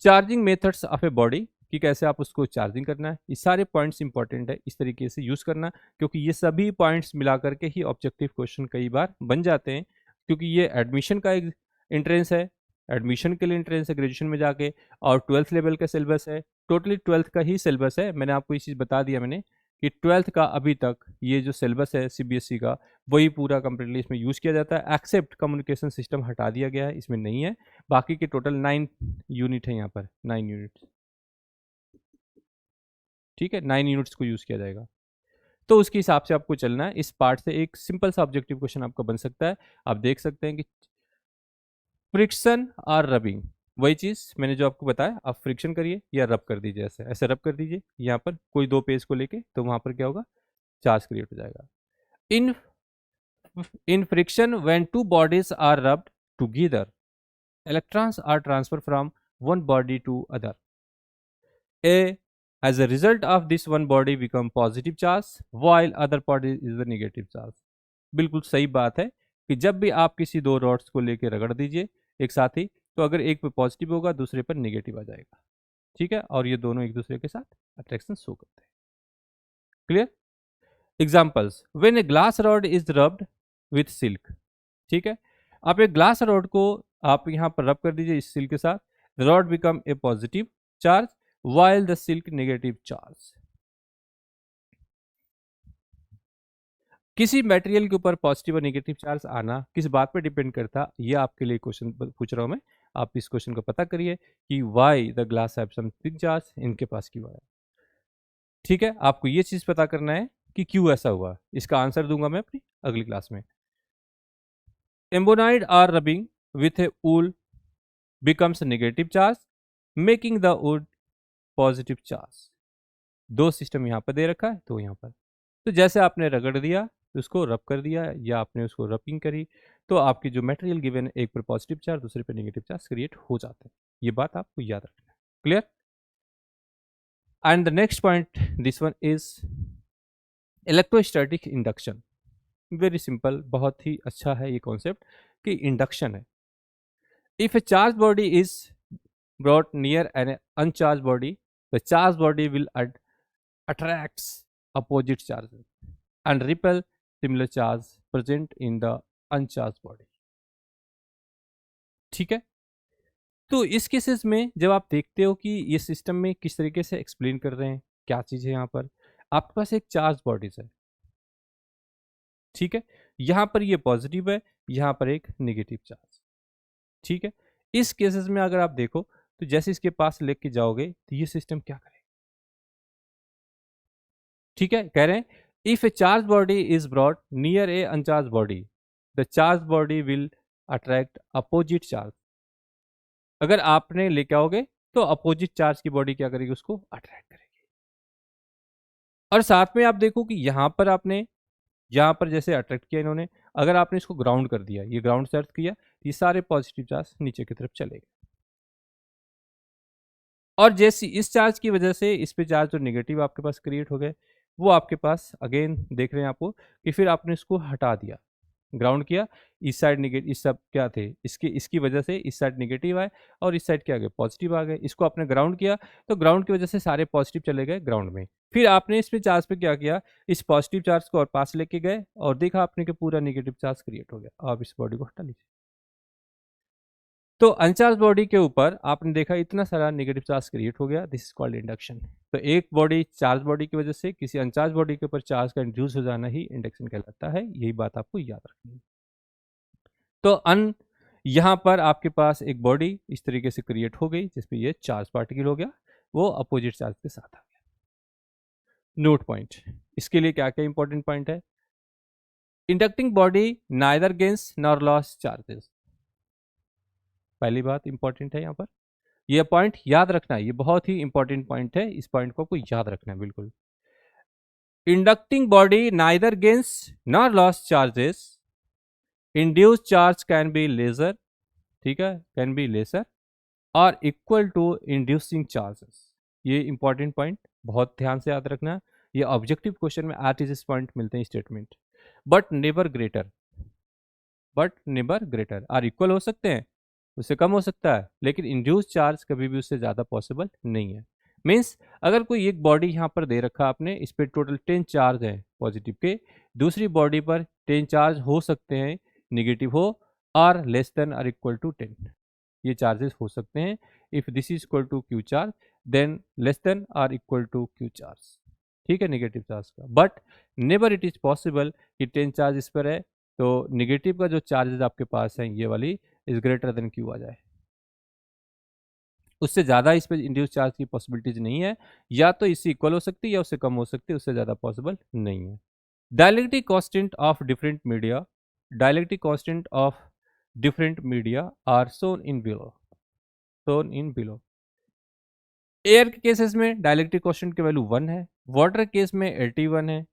Charging methods of a body, कि कैसे आप उसको चार्जिंग करना है, ये सारे पॉइंट्स इंपॉर्टेंट है इस तरीके से यूज करना, क्योंकि ये सभी पॉइंट्स मिला करके ही ऑब्जेक्टिव क्वेश्चन कई बार बन जाते हैं। क्योंकि ये एडमिशन का एक एंट्रेंस है, एडमिशन के लिए एंट्रेंस है ग्रेजुएशन में जाके, और 12th लेवल का सिलेबस है, टोटली 12th का ही सिलेबस है। मैंने आपको ये चीज़ बता दिया मैंने कि 12th का अभी तक ये जो सिलेबस है सीबीएसई का वही पूरा कंप्लीटली इसमें यूज़ किया जाता है, एक्सेप्ट कम्युनिकेशन सिस्टम हटा दिया गया है, इसमें नहीं है। बाकी के टोटल 9 यूनिट है यहाँ पर, 9 यूनिट। ठीक है, 9 यूनिट्स को यूज़ किया जाएगा, तो उसके हिसाब से आपको चलना है। इस पार्ट से एक सिंपल सा ऑब्जेक्टिव क्वेश्चन आपका बन सकता है। आप देख सकते हैं कि फ्रिक्शन और रबिंग, वही चीज़ मैंने जो आपको बताया, आप फ्रिक्शन करिए या रब कर दीजिए, ऐसे ऐसे रब कर दीजिए यहाँ पर कोई दो पेज को लेके, तो वहाँ पर क्या होगा, चार्ज क्रिएट हो जाएगा। In in friction when two bodies are rubbed together, electrons are transferred from one body to other. As a result of this, one body become positive charge while other body is the negative charge. बिल्कुल सही बात है कि जब भी आप किसी दो रॉड्स को लेके रगड़ दीजिए एक साथ ही, तो अगर एक पे पॉजिटिव होगा दूसरे पर नेगेटिव आ जाएगा। ठीक है, और ये दोनों एक दूसरे के साथ अट्रैक्शन शो करते हैं। Clear? Examples, when a glass rod is rubbed with silk. ठीक है, आप एक ग्लास रॉड को आप यहाँ पर रब कर दीजिए इस सिल्क के साथ, the rod become a positive charge while the silk negative charge। किसी मटेरियल के ऊपर पॉजिटिव और नेगेटिव चार्ज आना किस बात पर डिपेंड करता, ये आपके लिए क्वेश्चन पूछ रहा हूं मैं। आप इस क्वेश्चन को पता करिए कि why the glass have some thick charge, इनके पास क्यों आया। ठीक है, आपको ये चीज पता करना है कि क्यों ऐसा हुआ, इसका आंसर दूंगा मैं अपनी अगली क्लास में। Ebonite or rubbing with a wool becomes negative charge making the wood positive charge. दो सिस्टम यहाँ पर दे रखा है, तो यहाँ पर तो जैसे आपने रगड़ दिया, उसको रब कर दिया, या आपने उसको रबिंग करी, तो आपकी जो मटेरियल गिवन है एक पर पॉजिटिव चार्ज दूसरे पर नेगेटिव चार्ज क्रिएट हो जाते हैं। ये बात आपको याद रखना है। Clear? And the next point, this one is electrostatic induction. Very simple, बहुत ही अच्छा है ये कॉन्सेप्ट कि इंडक्शन है। If a charge body is brought near an uncharge body, the charge body will attracts opposite charges and repel similar charge present in the uncharged body। ठीक है, तो इस केसेस में जब आप देखते हो कि ये सिस्टम में किस तरीके से एक्सप्लेन कर रहे हैं, क्या चीज़ है यहाँ पर, आपके पास एक चार्ज बॉडीज है। ठीक है, यहाँ पर ये पॉजिटिव है, यहाँ पर एक नेगेटिव चार्ज। ठीक है, इस केसेस में अगर आप देखो तो जैसे इसके पास लेके जाओगे तो ये सिस्टम क्या करेगा। ठीक है, कह रहे हैं if a charge body is brought near A अनचार्ज body, the charge body will attract opposite charge. अगर आपने लेके आओगे तो अपोजिट चार्ज की बॉडी क्या करेगी, उसको अट्रैक्ट करेगी। और साथ में आप देखो कि यहां पर आपने यहां पर जैसे अट्रैक्ट किया इन्होंने, अगर आपने इसको ग्राउंड कर दिया, ये ग्राउंड से अर्थ किया, ये सारे पॉजिटिव चार्ज नीचे की तरफ चले गए। और जैसे इस चार्ज की वजह से इस पे चार्ज जो नेगेटिव आपके पास क्रिएट हो गए, वो आपके पास अगेन देख रहे हैं आपको कि फिर आपने इसको हटा दिया, ग्राउंड किया, इस साइड नेगेटिव, इस सब क्या थे, इसकी इसकी वजह से इस साइड नेगेटिव आए और इस साइड क्या आ गए, पॉजिटिव आ गए। इसको आपने ग्राउंड किया तो ग्राउंड की वजह से सारे पॉजिटिव चले गए ग्राउंड में। फिर आपने इस पे चार्ज पे क्या किया, इस पॉजिटिव चार्ज को और पास लेके गए और देखा आपने कि पूरा नेगेटिव चार्ज क्रिएट हो गया। आप इस बॉडी को हटा लीजिए। तो अनचार्ज बॉडी के ऊपर आपने देखा इतना सारा नेगेटिव चार्ज क्रिएट हो गया, दिस इज कॉल्ड इंडक्शन। तो एक बॉडी चार्ज बॉडी की वजह से किसी अनचार्ज बॉडी के ऊपर चार्ज का इंड्यूस हो जाना ही इंडक्शन कहलाता है। यही बात आपको याद रखनी है। तो यहाँ पर आपके पास एक बॉडी इस तरीके से क्रिएट हो गई जिसपे ये चार्ज पार्टिकल हो गया, वो अपोजिट चार्ज के साथ आ गया। नोट पॉइंट, इसके लिए क्या क्या इंपॉर्टेंट पॉइंट है। Inducting body neither gains nor loss charges, पहली बात इंपॉर्टेंट है यहाँ पर, ये पॉइंट याद रखना है, ये बहुत ही इंपॉर्टेंट पॉइंट है, इस पॉइंट को आपको याद रखना है बिल्कुल। Inducting body neither gains nor loss charges, induce charge can be lesser, ठीक है, कैन बी लेसर और इक्वल टू इंड्यूसिंग चार्जेस। ये इंपॉर्टेंट पॉइंट बहुत ध्यान से याद रखना। ये ऑब्जेक्टिव क्वेश्चन में एट इज पॉइंट मिलते हैं statement. But never greater, but never greater, or equal हो सकते हैं, उससे कम हो सकता है, लेकिन इंड्यूस चार्ज कभी भी उससे ज़्यादा पॉसिबल नहीं है। मीन्स अगर कोई एक बॉडी यहाँ पर दे रखा आपने, इस पर टोटल 10 चार्ज है पॉजिटिव के, दूसरी बॉडी पर 10 चार्ज हो सकते हैं नेगेटिव हो, or less than or equal to 10, ये चार्जेस हो सकते हैं। If this is equal to q charge then less than or equal to q charge, ठीक है, नेगेटिव चार्ज का। But never it is possible कि 10 चार्ज इस पर है तो नेगेटिव का जो चार्जेस आपके पास है ये वाली इज ग्रेटर देन क्यू आ जाए, उससे ज़्यादा इस पर इंड्यूस चार्ज की पॉसिबिलिटीज नहीं है। या तो इससे इक्वल हो सकती है या उससे कम हो सकती है, उससे ज़्यादा पॉसिबल नहीं है। Dielectric constant of different media, dielectric constant of different media are shown in below, shown in below। Air के केसेस में डायलेक्ट्रिक कांस्टेंट की वैल्यू 1 है, वाटर केस में 81 है,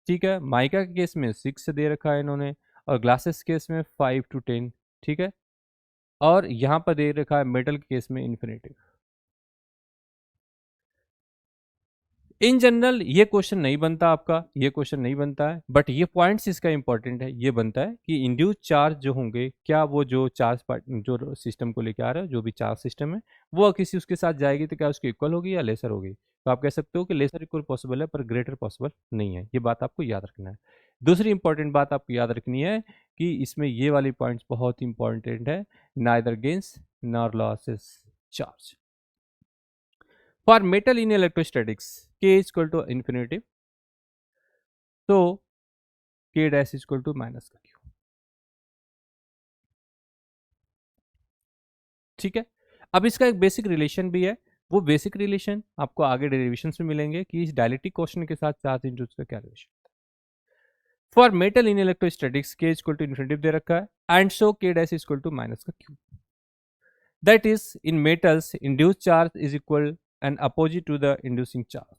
ठीक है, माइका के केस में 6 दे रखा है इन्होंने, और ग्लासेस केस में 5 to 10, ठीक है, और यहाँ पर दे रखा है मेटल के केस में इन्फिनिटी। इन जनरल ये क्वेश्चन नहीं बनता आपका, ये क्वेश्चन नहीं बनता है, बट ये पॉइंट्स इसका इंपॉर्टेंट है। ये बनता है कि इंड्यूस चार्ज जो होंगे, क्या वो जो चार्ज जो सिस्टम को लेके आ रहा है, जो भी चार्ज सिस्टम है, वो किसी उसके साथ जाएगी तो क्या उसकी इक्वल होगी या लेसर होगी। तो आप कह सकते हो कि लेसर इक्वल पॉसिबल है पर ग्रेटर पॉसिबल नहीं है। ये बात आपको याद रखना है। दूसरी इंपॉर्टेंट बात आपको याद रखनी है कि इसमें ये वाली पॉइंट्स बहुत इंपॉर्टेंट है, neither gains nor losses charge. For metal in electrostatics, K is equal to infinity, तो K dash is equal to minus का Q, ठीक है। अब इसका एक बेसिक रिलेशन भी है, वो बेसिक रिलेशन आपको आगे डेरिवेशन में मिलेंगे कि इस डायलेक्ट्रिक क्वेश्चन के साथ चार्ज इंड्यूस का क्या relation. For metal in electrostatics K equal to infinity दे रखा है and so K dash equal to minus का Q। That is in metals induce charge is equal and opposite to the inducing charge.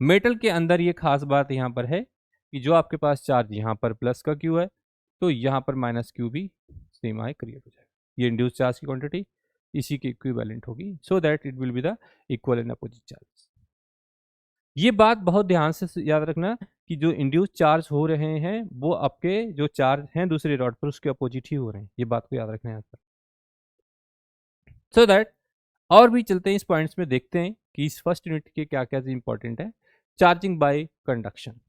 Metal के अंदर ये खास बात यहाँ पर है कि जो आपके पास चार्ज यहाँ पर प्लस का क्यू है तो यहाँ पर माइनस क्यू भी सेम आए क्रिएट हो जाएगा। ये इंड्यूस चार्ज की क्वांटिटी इसी के इक्विवेलेंट होगी, so that it will be the equal and opposite charge. ये बात बहुत ध्यान से याद रखना कि जो इंड्यूस चार्ज हो रहे हैं वो आपके जो चार्ज हैं दूसरे रॉड पर उसके अपोजिट ही हो रहे हैं, ये बात को याद रखना है यहाँ पर। सो दैट और भी चलते हैं इस पॉइंट्स में, देखते हैं कि इस फर्स्ट यूनिट के क्या क्या इंपॉर्टेंट है। चार्जिंग बाय कंडक्शन,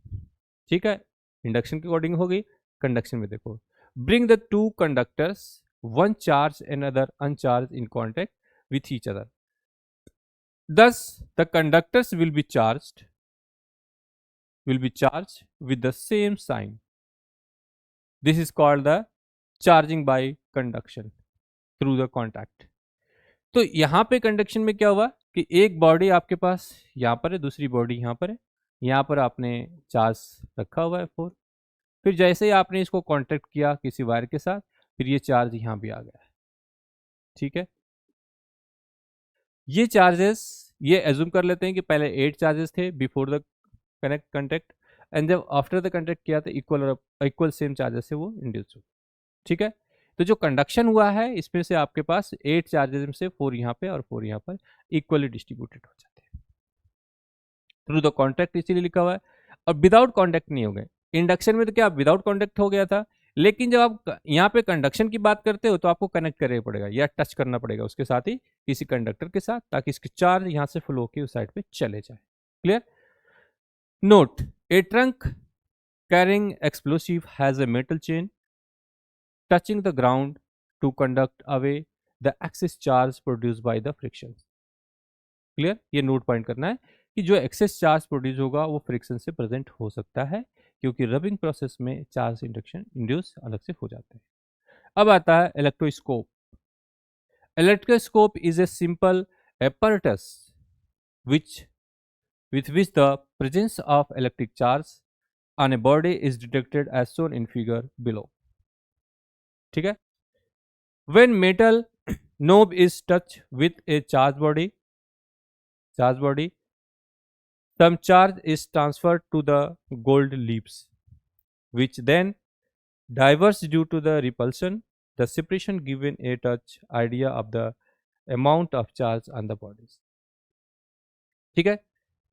ठीक है, इंडक्शन के अकॉर्डिंग हो गई। कंडक्शन में देखो, bring the two conductors one charge and other अनचार्ज in contact with each other, thus the conductors will be charged with the same sign. This is called the charging by conduction through the contact। तो यहाँ पे conduction में क्या हुआ कि एक body आपके पास यहाँ पर है, दूसरी बॉडी यहाँ पर है, यहाँ पर आपने चार्ज रखा हुआ है 4, फिर जैसे ही आपने इसको कांटेक्ट किया किसी वायर के साथ, फिर ये चार्ज यहाँ भी आ गया है, ठीक है। ये चार्जेस, ये एज्यूम कर लेते हैं कि पहले 8 चार्जेस थे बिफोर द कंटेक्ट, एंड जब आफ्टर द कंटेक्ट किया तो इक्वल सेम चार्जेस से वो इंड्यूस हो, ठीक है। तो जो कंडक्शन हुआ है इसमें से आपके पास 8 चार्जेस में से 4 यहाँ पे और 4 यहाँ पर इक्वली डिस्ट्रीब्यूटेड हो जाते हैं थ्रू द कॉन्टैक्ट, इसीलिए लिखा हुआ है। और विदाउट कॉन्टैक्ट नहीं हो गए। इंडक्शन में तो क्या विदाउट कॉन्टैक्ट हो गया था, लेकिन जब आप यहाँ पे कंडक्शन की बात करते हो तो आपको कनेक्ट करना पड़ेगा या टच करना पड़ेगा उसके साथ ही, किसी कंडक्टर के साथ, ताकि इसके चार्ज यहाँ से फ्लो होकर उस साइड पे चले जाए। Clear? Note, A trunk carrying explosive has a metal chain touching the ground to conduct away the excess charge produced by the friction. Clear? ये नोट पॉइंट करना है कि जो एक्सेस चार्ज प्रोड्यूस होगा वो फ्रिक्शन से प्रेजेंट हो सकता है, क्योंकि रबिंग प्रोसेस में चार्ज इंडक्शन इंड्यूस अलग से हो जाते हैं। अब आता है electroscope. Electroscope is a simple apparatus which with which the presence of electric charge on a body is detected as shown in figure below. ठीक है? When metal knob is touched with a charged body, some charge is transferred to the gold leaves, which then diverges due to the repulsion. The separation given a touch idea of the amount of charge on the bodies. ठीक है?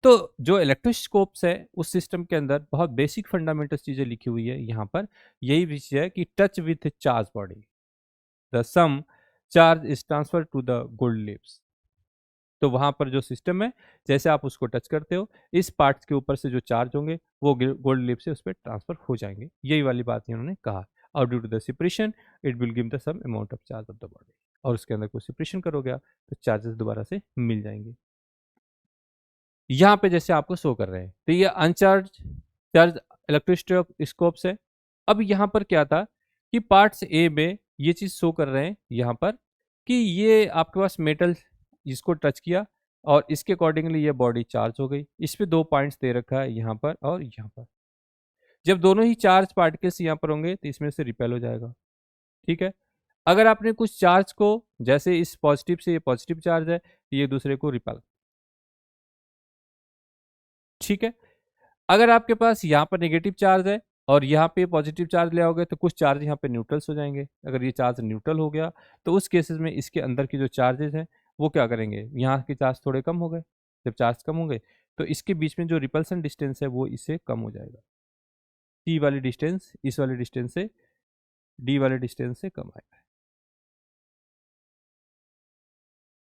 तो जो इलेक्ट्रोस्कोप्स है उस system के अंदर बहुत basic fundamental चीजें लिखी हुई है यहाँ पर। यही विषय है कि touch with charge body, the some charge is transfer to the gold leaves. तो वहां पर जो सिस्टम है, जैसे आप उसको टच करते हो, इस पार्ट के ऊपर से जो चार्ज होंगे वो गोल्ड लिप से उस पर ट्रांसफर हो जाएंगे। यही वाली बात इन्होंने कहा। और due to the separation it will give the some amount of charge of the body. और उसके अंदर कोई सेपरेशन करोगे तो चार्जेस दोबारा से मिल जाएंगे। यहाँ पे जैसे आपको शो कर रहे हैं, तो ये अनचार्ज चार्ज इलेक्ट्रोस्कोप्स है। अब यहाँ पर क्या था कि पार्ट्स ए में ये चीज शो कर रहे हैं यहाँ पर कि ये आपके पास मेटल इसको टच किया और इसके अकॉर्डिंगली ये बॉडी चार्ज हो गई। इस पे 2 पॉइंट्स दे रखा है यहाँ पर और यहाँ पर। जब दोनों ही चार्ज पार्टिकल्स यहाँ पर होंगे तो इसमें से रिपेल हो जाएगा। ठीक है? अगर आपने कुछ चार्ज को, जैसे इस पॉजिटिव से ये पॉजिटिव चार्ज है, ये दूसरे को रिपेल। ठीक है? अगर आपके पास यहाँ पर नेगेटिव चार्ज है और यहाँ पे पॉजिटिव चार्ज ले आओगे तो कुछ चार्ज यहाँ पे न्यूट्रल्स हो जाएंगे। अगर ये चार्ज न्यूट्रल हो गया तो उस केसेस में इसके अंदर की जो चार्जेस हैं वो क्या करेंगे, यहाँ के चार्ज थोड़े कम हो गए। जब चार्ज कम होंगे तो इसके बीच में जो रिपल्सन डिस्टेंस है वो इससे कम हो जाएगा। टी वाली डिस्टेंस इस वाले डिस्टेंस से, डी वाले डिस्टेंस से कम आएगा।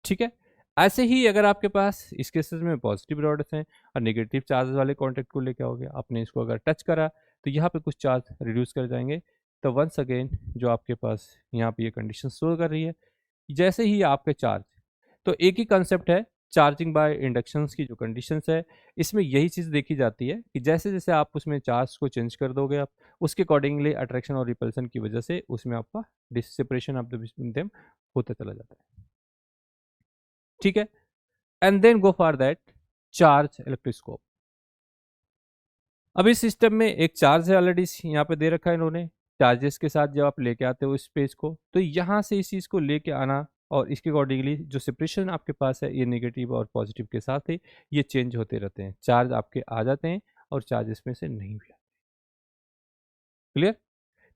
ठीक है? ऐसे ही अगर आपके पास इस केसेस में पॉजिटिव रॉड्स हैं और नेगेटिव चार्ज वाले कॉन्टेक्ट को लेके आओगे, आपने इसको अगर टच करा तो यहाँ पे कुछ चार्ज रिड्यूस कर जाएंगे। तो वंस अगेन जो आपके पास यहाँ पे ये कंडीशन शो कर रही है, जैसे ही आपके चार्ज, तो एक ही कंसेप्ट है चार्जिंग बाय इंडक्शंस की जो कंडीशंस है, इसमें यही चीज़ देखी जाती है कि जैसे जैसे आप उसमें चार्ज को चेंज कर दोगे आप, उसके अकॉर्डिंगली अट्रैक्शन और रिपल्सन की वजह से उसमें आपका separation of the between them होता चला जाता है। ठीक है? And then go for that charge electroscope. अब इस सिस्टम में एक चार्ज है ऑलरेडी यहाँ पे दे रखा है इन्होंने। चार्जेस के साथ जब आप लेके आते हो इस पेज को, तो यहाँ से इस चीज़ को लेके आना और इसके अकॉर्डिंगली जो सेपरेशन आपके पास है ये नेगेटिव और पॉजिटिव के साथ ही ये चेंज होते रहते हैं। चार्ज आपके आ जाते हैं और चार्ज इसमें से नहीं भी आते। क्लियर?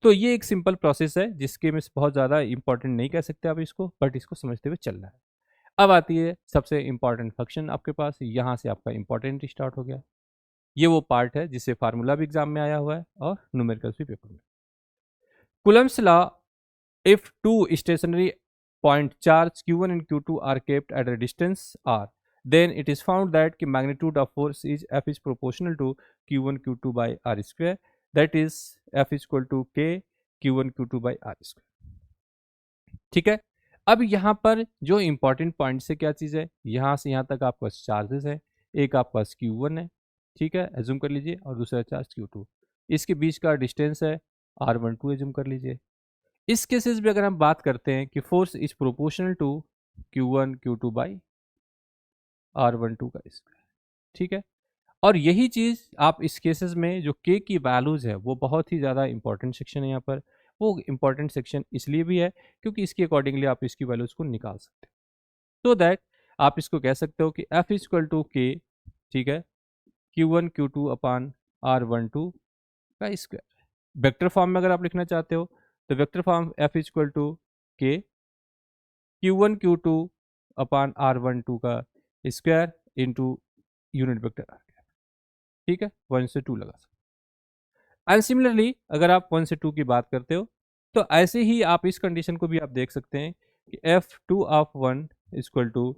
तो ये एक सिंपल प्रोसेस है जिसके में बहुत ज़्यादा इंपॉर्टेंट नहीं कह सकते आप इसको, बट इसको समझते हुए चलना है। अब आती है सबसे इंपॉर्टेंट फंक्शन आपके पास, यहाँ से आपका इंपॉर्टेंट स्टार्ट हो गया। ये वो पार्ट है जिससे फार्मूला भी एग्जाम में आया हुआ है और न्यूमेरिकल्स भी पेपर में। Coulomb's law, if two stationary point charge q1 and q2 are kept at a distance r, then it is found that the magnitude of force is F is proportional to q1 q2 by r square, that is F is equal to k q1 q2 by r square। ठीक है? अब यहाँ पर जो important point से क्या चीज़ है, यहाँ से यहाँ तक आपके पास चार्जेस है। एक आपके पास q1 है, ठीक है, एज्यूम कर लीजिए, और दूसरा चार्ज q2। इसके बीच का डिस्टेंस है r12 एज्यूम कर लीजिए। इस केसेस में अगर हम बात करते हैं कि force is proportional to q1 q2 by r12 का स्क्वायर। ठीक है? और यही चीज़ आप इस केसेस में जो k की वैल्यूज है वो बहुत ही ज़्यादा इंपॉर्टेंट सेक्शन है यहाँ पर। वो इंपॉर्टेंट सेक्शन इसलिए भी है क्योंकि इसके अकॉर्डिंगली आप इसकी वैल्यूज को निकाल सकते हो। तो दैट आप इसको कह सकते हो कि F is equal to k, ठीक है, q1 q2 अपान r12 का स्क्वायर। वेक्टर फॉर्म में अगर आप लिखना चाहते हो तो vector form F is equal to k Q1 Q2 upon R12 का स्क्वायर इंटू यूनिट वेक्टर आ गया। ठीक है, 1 से 2 लगा सकते। एंड सिमिलरली अगर आप 1 से 2 की बात करते हो तो ऐसे ही आप इस कंडीशन को भी आप देख सकते हैं कि F2 of 1 equal to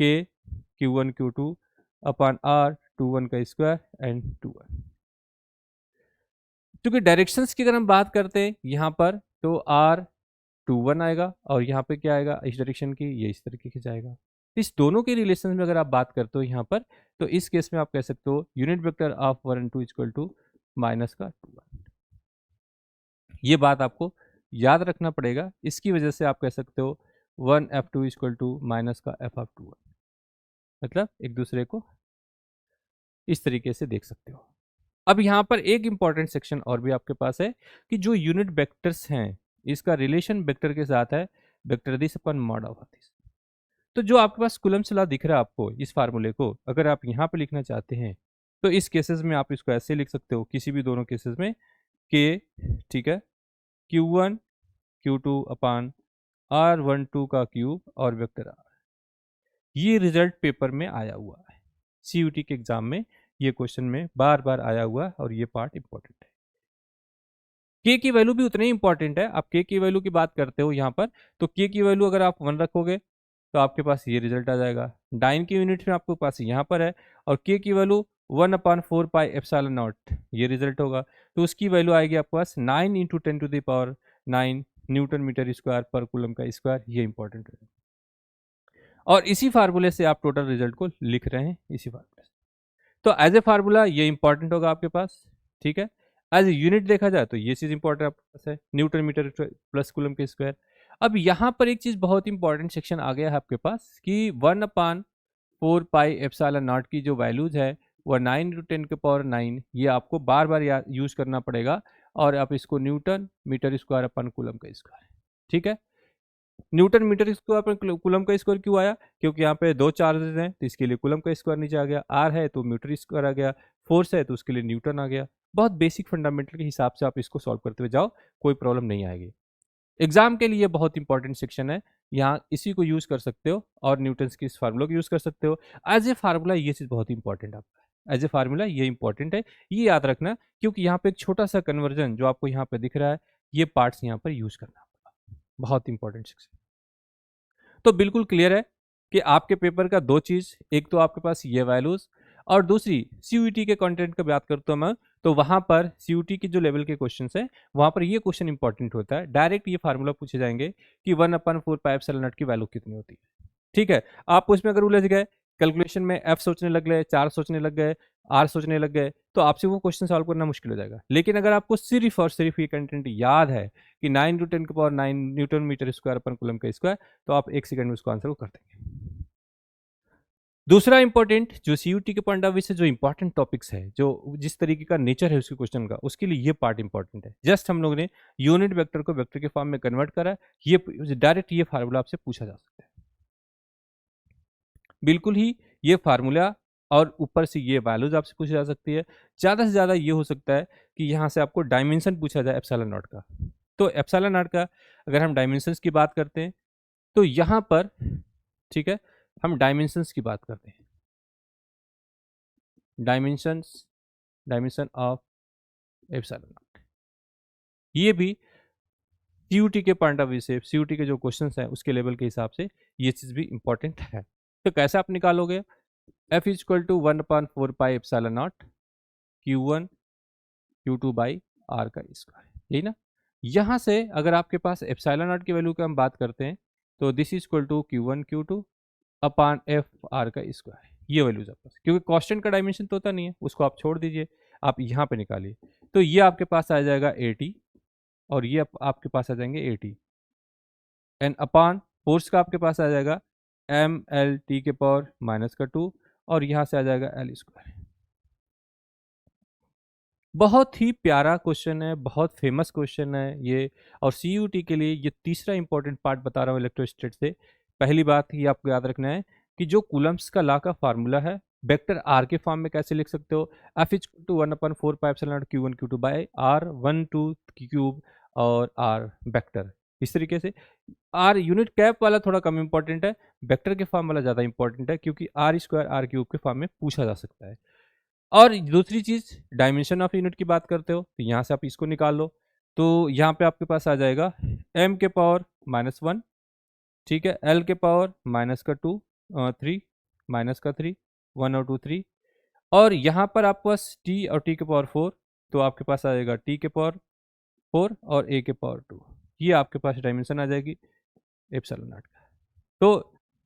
k Q1 Q2 upon R21 का स्क्वायर एंड 2 क्योंकि डायरेक्शंस की अगर हम बात करते हैं यहाँ पर तो R21 आएगा और यहाँ पे क्या आएगा इस डायरेक्शन की, ये इस तरीके की जाएगा। इस दोनों के रिलेशन में अगर आप बात करते हो यहाँ पर तो इस केस में आप कह सकते हो unit vector of 1 and 2 equal to minus का 2 ये बात आपको याद रखना पड़ेगा। इसकी वजह से आप कह सकते हो 1F2 इक्वल टू माइनस का F2 मतलब एक दूसरे को इस तरीके से देख सकते हो। अब यहाँ पर एक इंपॉर्टेंट सेक्शन और भी आपके पास है कि जो यूनिट वेक्टर्स हैं इसका रिलेशन वेक्टर के साथ है vector this upon mod of this. तो जो आपके पास कूलम्ब्स लॉ दिख रहा है आपको इस फार्मूले को अगर आप यहाँ पे लिखना चाहते हैं तो इस केसेस में आप इसको ऐसे लिख सकते हो किसी भी दोनों केसेस में के, ठीक है, Q1 Q2 अपान R12 का क्यूब और वेक्टर R। ये रिजल्ट पेपर में आया हुआ है, CUT के एग्जाम में ये क्वेश्चन में बार बार आया हुआ है और ये पार्ट इंपॉर्टेंट है। के की वैल्यू भी उतनी इंपॉर्टेंट है। आप के की वैल्यू की बात करते हो यहाँ पर तो के की वैल्यू अगर आप 1 रखोगे तो आपके पास ये रिजल्ट आ जाएगा। डाइन की यूनिट में आपके पास यहाँ पर है और के की वैल्यू 1/4 पाई एप्सिलॉन नॉट ये रिजल्ट होगा तो उसकी वैल्यू आएगी आपके पास 9 × 10⁹ न्यूटन मीटर स्क्वायर पर कूलम का स्क्वायर। ये इंपॉर्टेंट है और इसी फार्मूले से आप टोटल रिजल्ट को लिख रहे हैं इसी फार्मूले से। तो एज ए फार्मूला ये इंपॉर्टेंट होगा आपके पास, ठीक है। एज ए यूनिट देखा जाए तो ये चीज इंपॉर्टेंट आपके पास है न्यूटन मीटर प्लस कूलम के स्क्वायर। अब यहाँ पर एक चीज बहुत इंपॉर्टेंट सेक्शन आ गया है आपके पास कि 1/4 पाई एप्सिलॉन नॉट की जो वैल्यूज है वो 9 × 10⁹ ये आपको बार बार यूज करना पड़ेगा और आप इसको newton metre square upon coulomb का स्क्वायर, ठीक है। न्यूटन मीटर स्क्वायर पर कूलम का स्क्वायर क्यों आया, क्योंकि यहाँ पे 2 चार्जेस हैं तो इसके लिए कूलम का स्क्वायर नीचे आ गया, आर है तो मीटर स्क्वायर आ गया, फोर्स है तो उसके लिए न्यूटन आ गया। बहुत बेसिक फंडामेंटल के हिसाब से आप इसको सॉल्व करते हुए जाओ, कोई प्रॉब्लम नहीं आएगी। एग्जाम के लिए बहुत इंपॉर्टेंट सेक्शन है, यहाँ इसी को यूज कर सकते हो और न्यूटन की इस फार्मूला को यूज कर सकते हो। एज ए फार्मूला ये चीज बहुत इंपॉर्टेंट है आपका, एज ए फार्मूला ये इंपॉर्टेंट है, ये याद रखना क्योंकि यहाँ पे एक छोटा सा कन्वर्जन जो आपको यहाँ पे दिख रहा है ये पार्ट्स यहाँ पर यूज करना होगा, बहुत इंपॉर्टेंट सेक्शन। तो बिल्कुल क्लियर है कि आपके पेपर का दो चीज, एक तो आपके पास ये वैल्यूज और दूसरी CUT के कंटेंट की बात करता हूं मैं तो वहां पर CUT के जो लेवल के क्वेश्चंस है वहां पर ये क्वेश्चन इंपॉर्टेंट होता है। डायरेक्ट ये फार्मूला पूछे जाएंगे कि 1/4 पाई एप्सिलॉन नॉट की वैल्यू कितनी होती है, ठीक है। आप उसमें अगर उलझ गए कैलकुलेशन में F सोचने लग गए, 4 सोचने लग गए, R सोचने लग गए तो आपसे वो क्वेश्चन सॉल्व करना मुश्किल हो जाएगा। लेकिन अगर आपको सिर्फ और सिर्फ ये कंटेंट याद है कि 9 × 10⁹ न्यूटन मीटर स्क्वायर पर कूलम का स्क्वायर तो आप 1 सेकंड में उसको आंसर को कर देंगे। दूसरा इंपॉर्टेंट जो CUT के पॉइंट ऑफ व्यू से जो इंपॉर्टेंट टॉपिक्स है, जो जिस तरीके का नेचर है उसके क्वेश्चन का, उसके लिए ये पार्ट इंपॉर्टेंट है। जस्ट हम लोग ने यूनिट वेक्टर को वेक्टर के फॉर्म में कन्वर्ट करा, ये डायरेक्ट ये फार्मूला आपसे पूछा जा सकता है। बिल्कुल ही ये फार्मूला और ऊपर से ये वैल्यूज आपसे पूछी जा सकती है। ज़्यादा से ज़्यादा ये हो सकता है कि यहाँ से आपको डायमेंशन पूछा जाए एप्सिलॉन नॉट का। तो एप्सिलॉन नॉट का अगर हम डायमेंशंस की बात करते हैं तो यहाँ पर, ठीक है, हम डायमेंशंस की बात करते हैं। डायमेंशन ऑफ एप्सिलॉन नॉट ये भी CUT के पॉइंट ऑफ व्यू से, CUT के जो क्वेश्चंस हैं उसके लेवल के हिसाब से ये चीज़ भी इंपॉर्टेंट है। तो कैसे आप निकालोगे, F = 1/4 pi epsilon naught Q1 Q2 by R का स्क्वायर, यही ना। यहाँ से अगर आपके पास एप्सिलॉन नॉट की वैल्यू की हम बात करते हैं तो this is equal to Q1 Q2 upon F R का स्क्वायर, ये वैल्यूज आपके पास, क्योंकि कांस्टेंट का डायमेंशन तो होता नहीं है उसको आप छोड़ दीजिए, आप यहाँ पे निकालिए तो ये आपके पास आ जाएगा 80 और ये आपके पास आ जाएंगे 80 एंड अपान फोर्स का आपके पास आ जाएगा ML T⁻⁻2 और यहाँ से आ जाएगा L स्क्वायर। बहुत ही प्यारा क्वेश्चन है, बहुत फेमस क्वेश्चन है ये, और CUT के लिए ये तीसरा इंपॉर्टेंट पार्ट बता रहा हूँ इलेक्ट्रोस्टैट से। पहली बात ये आपको याद रखना है कि जो कूलम्ब्स का लॉ का फार्मूला है वेक्टर R के फॉर्म में कैसे लिख सकते हो, F = 1/4 pi epsilon naught Q1 Q2 by R12 की क्यूब और आर वेक्टर। इस तरीके से आर यूनिट कैप वाला थोड़ा कम इंपॉर्टेंट है, वेक्टर के फॉर्म वाला ज़्यादा इंपॉर्टेंट है, क्योंकि आर स्क्वायर आर क्यूब के फॉर्म में पूछा जा सकता है। और दूसरी चीज़, डायमेंशन ऑफ यूनिट की बात करते हो तो यहाँ से आप इसको निकाल लो, तो यहाँ पे आपके पास आ जाएगा m के पावर -1, ठीक है, l के पावर -2 3 -3 1 और 2 3, और यहाँ पर आपके पास t और t के पावर 4, तो आपके पास आ जाएगा t के पावर 4 और a के पावर 2। ये आपके पास डायमेंशन आ जाएगी एप्सिलॉन नॉट का। तो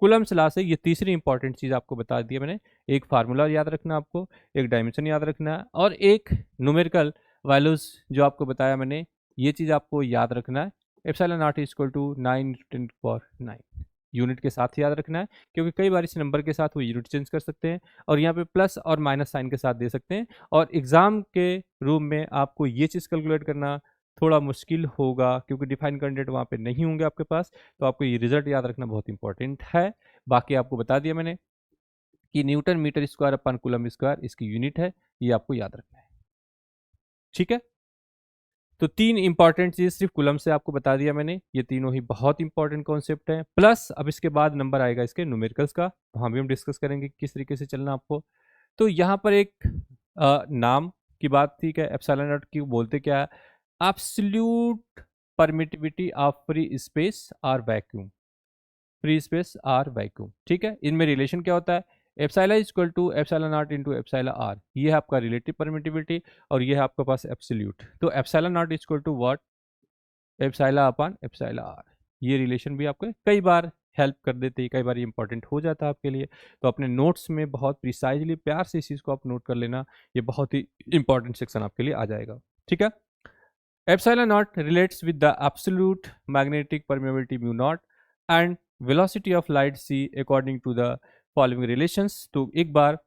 कूलम्ब्स लॉ से ये तीसरी इंपॉर्टेंट चीज़ आपको बता दी है मैंने। एक फार्मूला याद रखना आपको, एक डायमेंशन याद रखना है, और एक न्यूमेरिकल वैल्यूज जो आपको बताया मैंने, ये चीज़ आपको याद रखना है। Epsilon naught is equal to 9 × 10⁹ unit के साथ याद रखना है, क्योंकि कई बार इस नंबर के साथ वो यूनिट चेंज कर सकते हैं, और यहाँ पे प्लस और माइनस साइन के साथ दे सकते हैं, और एग्जाम के रूम में आपको ये चीज़ कैलकुलेट करना थोड़ा मुश्किल होगा, क्योंकि डिफाइन कैंडिडेट वहाँ पे नहीं होंगे आपके पास। तो आपको ये रिजल्ट याद रखना बहुत इंपॉर्टेंट है। बाकी आपको बता दिया मैंने कि newton metre square upon coulomb square इसकी यूनिट है, ये आपको याद रखना है, ठीक है। तो तीन इंपॉर्टेंट चीज सिर्फ कूलम से आपको बता दिया मैंने, ये तीनों ही बहुत इंपॉर्टेंट कॉन्सेप्ट हैं। प्लस अब इसके बाद नंबर आएगा इसके न्यूमेरिकल्स का, वहाँ भी हम डिस्कस करेंगे किस तरीके से चलना आपको। तो यहाँ पर एक नाम की बात थी क्या, एप्सिलॉन नॉट की बोलते क्या है, absolute permittivity of free space और vacuum, free space or vacuum, ठीक है। इनमें रिलेशन क्या होता है, epsilon is equal to epsilon naught into epsilon r, ये है आपका रिलेटिव परमिटिविटी, और ये है आपके पास एब्सोल्यूट। तो epsilon naught is equal to what, epsilon upon epsilon r. ये रिलेशन भी आपको कई बार हेल्प कर देते हैं, कई बार ये इंपॉर्टेंट हो जाता है आपके लिए, तो अपने नोट्स में बहुत प्रिसाइजली प्यार से इस चीज़ को आप नोट कर लेना, ये बहुत ही इंपॉर्टेंट सेक्शन आपके लिए आ जाएगा, ठीक है। Epsilon naught relates with the absolute magnetic permeability mu naught and velocity of light c according to the following relations। तो एक बार,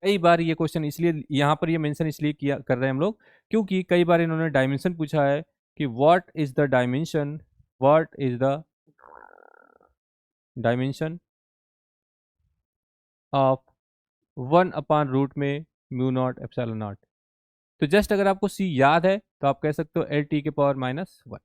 कई बार ये क्वेश्चन इसलिए यहाँ पर ये मेंशन इसलिए किया कर रहे हैं हम लोग, क्योंकि कई बार इन्होंने डायमेंशन पूछा है कि what is the dimension, what is the dimension of 1/रूट में म्यू नॉट एप्सिलॉन नॉट। तो जस्ट अगर आपको सी याद है तो आप कह सकते हो एल टी के पावर -1।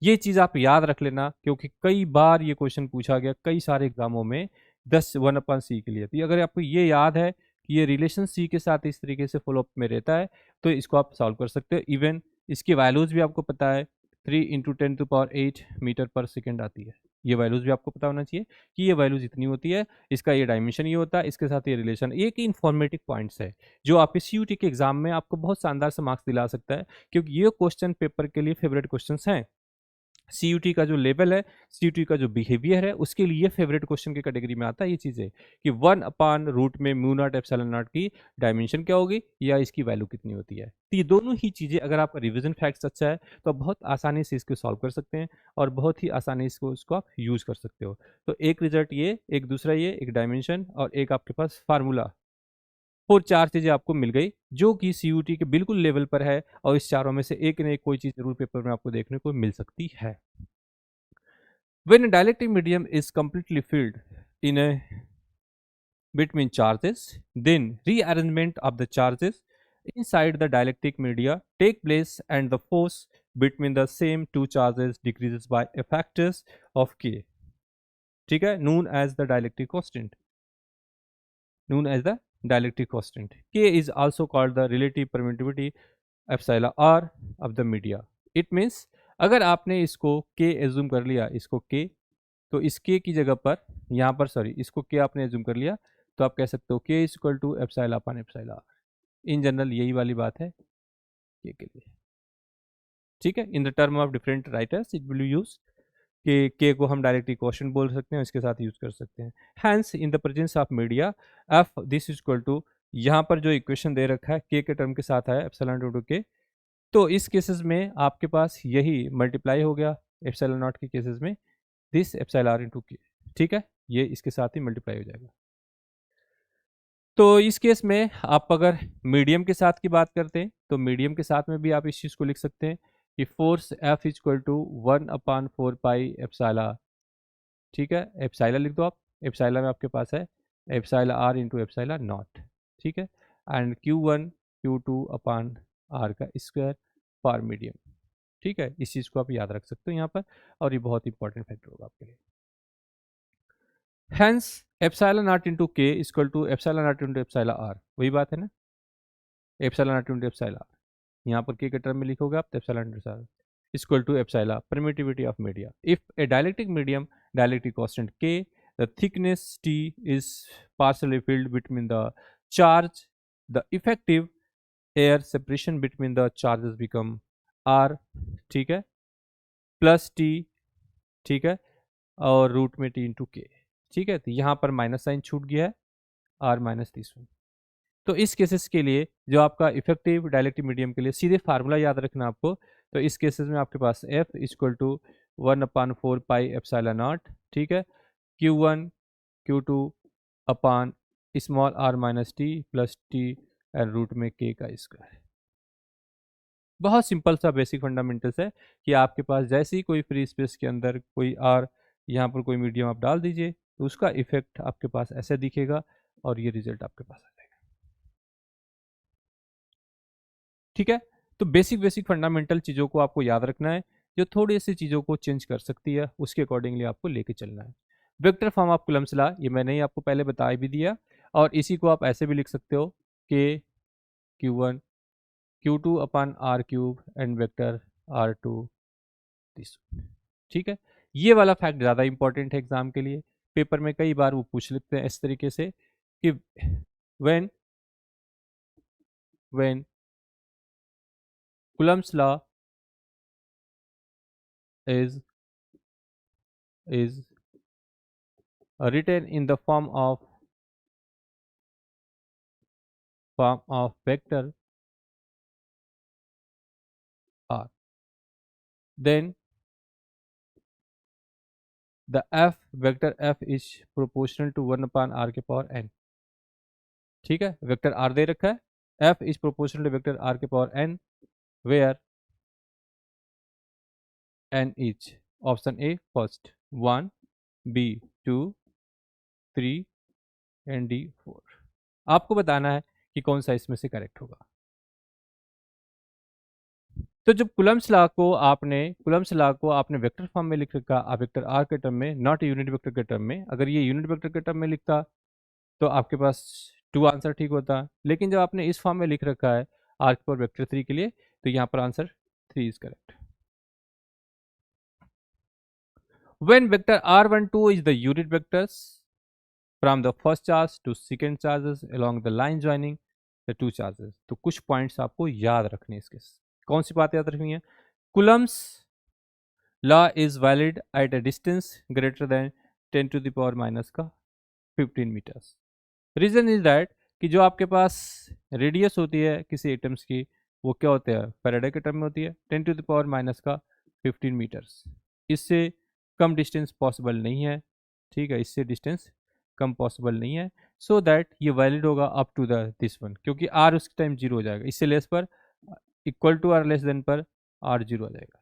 ये चीज़ आप याद रख लेना, क्योंकि कई बार ये क्वेश्चन पूछा गया कई सारे एग्जामों में 1/c के लिए। तो अगर आपको ये याद है कि ये रिलेशन सी के साथ इस तरीके से फॉलोअप में रहता है, तो इसको आप सॉल्व कर सकते हो। इवन इसकी वैल्यूज भी आपको पता है, 3 × 10⁸ मीटर पर सेकेंड आती है। ये वैल्यूज भी आपको पता होना चाहिए कि ये वैल्यूज इतनी होती है, इसका ये डायमेंशन ये होता है, इसके साथ ये रिलेशन। एक इन्फॉर्मेटिव पॉइंट्स है जो आपके सीयूटी के एग्जाम में आपको बहुत शानदार से मार्क्स दिला सकता है, क्योंकि ये क्वेश्चन पेपर के लिए फेवरेट क्वेश्चन हैं। सीयूटी का जो लेवल है, सीयूटी का जो बिहेवियर है, उसके लिए फेवरेट क्वेश्चन की कैटेगरी में आता है ये चीज़ें, कि 1/रूट में म्यू नॉट एप्सिलॉन नॉट की डायमेंशन क्या होगी या इसकी वैल्यू कितनी होती है। तो ये दोनों ही चीज़ें अगर आपका रिवीजन फैक्ट्स अच्छा है तो आप बहुत आसानी से इसको सॉल्व कर सकते हैं, और बहुत ही आसानी से इसको आप यूज़ कर सकते हो। तो एक रिजल्ट ये, एक दूसरा ये, एक डायमेंशन, और एक आपके पास फार्मूला, और चार चीजें आपको मिल गई जो कि सीयूटी के बिल्कुल लेवल पर है, और इस चारों में से एक न एक कोई चीज जरूर पेपर में आपको देखने को मिल सकती है। When a dielectric medium is completely filled in a between charges, then rearrangement of the charges inside the dielectric media take place, and the force between the same two charges decreases by a factors of k, ठीक है, known as the dielectric constant, known as the dielectric constant. K is also called the relative permittivity epsilon r of the media. It means अगर आपने इसको के assume कर लिया, इसको के, तो इस के की जगह पर यहाँ पर, सॉरी, इसको के आपने एज्यूम कर लिया, तो आप कह सकते हो k is equal to epsilon upon epsilon r. In general यही वाली बात है के लिए, ठीक है। In the term of different writers it will use k को हम डायरेक्टली क्वेश्चन बोल सकते हैं, इसके साथ यूज कर सकते हैं। Hence in the presence of media F this is equal to, यहाँ पर जो इक्वेशन दे रखा है के टर्म के साथ है एप्सिलॉन टू के, तो इस केसेस में आपके पास यही मल्टीप्लाई हो गया एप्सिलॉन नॉट के केसेस में, दिस एप्सिलॉन आर इंटू के, ठीक है, ये इसके साथ ही मल्टीप्लाई हो जाएगा। तो इस केस में आप अगर मीडियम के साथ की बात करते हैं, तो मीडियम के साथ में भी आप इस चीज़ को लिख सकते हैं कि force F is equal to 1/4 pi epsilon, ठीक है, एप्सिलॉन लिख दो आप, एप्सिलॉन में आपके पास है epsilon r into epsilon naught, ठीक है, and Q1 Q2 upon r का स्क्वायर फॉर मीडियम। ठीक है, इस चीज़ को आप याद रख सकते हो यहाँ पर, और ये बहुत इंपॉर्टेंट फैक्टर होगा आपके लिए। Hence epsilon naught into k equal to epsilon naught into epsilon r, वही बात है ना, epsilon naught into epsilon r. यहाँ पर के टर्म में लिखोगे आप तो epsilon into epsilon equal to epsilon permittivity of media. If a dielectric medium dielectric constant k, the thickness T is partially filled between the charge, the effective air separation between the charges become R, ठीक है, plus T, ठीक है, और root में T into के, ठीक है। तो यहाँ पर माइनस साइन छूट गया है, R माइनस 30। तो इस केसेस के लिए जो आपका इफेक्टिव डाइलेक्ट्रिक मीडियम के लिए सीधे फार्मूला याद रखना आपको। तो इस केसेस में आपके पास F equal to 1/4 pi epsilon naught, ठीक है, Q1 Q2 upon small r minus t plus t and root में k का स्क्वायर। बहुत सिंपल सा बेसिक फंडामेंटल्स है कि आपके पास जैसे ही कोई फ्री स्पेस के अंदर कोई r, यहाँ पर कोई मीडियम आप डाल दीजिए तो उसका इफेक्ट आपके पास ऐसे दिखेगा और ये रिजल्ट आपके पास आ जाएगा। ठीक है, तो बेसिक फंडामेंटल चीज़ों को आपको याद रखना है, जो थोड़ी सी चीज़ों को चेंज कर सकती है उसके अकॉर्डिंगली आपको लेके चलना है। Vector form of coulomb's law ये मैंने ही आपको पहले बता भी दिया, और इसी को आप ऐसे भी लिख सकते हो k Q1 Q2 upon r cube and vector R2 this. ठीक है, ये वाला फैक्ट ज़्यादा इंपॉर्टेंट है एग्जाम के लिए, पेपर में कई बार वो पूछ लेते हैं इस तरीके से कि when coulomb's law is written in the form of vector r, then the vector f is proportional to 1/r के पावर n। ठीक है, वेक्टर r दे रखा है, f is proportional to vector r के power n, where n is option A first 1, b 2, 3 and d 4। आपको बताना है कि कौन सा इसमें से करेक्ट होगा। तो जब कुलम्स लॉ को आपने वेक्टर फॉर्म में लिख रखा, वेक्टर आर के टर्म में, नॉट यूनिट वेक्टर के टर्म में, अगर ये यूनिट वेक्टर के टर्म में लिखता तो आपके पास 2 आंसर ठीक होता, लेकिन जब आपने इस फॉर्म में लिख रखा है आर के पावर वेक्टर 3 के लिए, तो यहाँ पर answer 3 is correct. When vector r12 is the unit vectors from the first charge to second charges along the line joining the two charges, तो कुछ पॉइंट्स आपको याद रखने इसके। कौन सी बात याद रखनी है? Coulomb's law is valid at a distance greater than 10 to the power minus का 15 मीटर्स। रीजन इज दैट कि जो आपके पास रेडियस होती है किसी एटम्स की, वो क्या होते हैं, फैराडे के टर्म में होती है 10 टू द पावर माइनस का 15 मीटर्स। इससे कम डिस्टेंस पॉसिबल नहीं है, ठीक है, इससे डिस्टेंस कम पॉसिबल नहीं है, सो दैट ये वैलिड होगा up to the this one, क्योंकि आर उस टाइम जीरो हो जाएगा, इससे लेस पर equal to r less than पर आर जीरो हो जाएगा,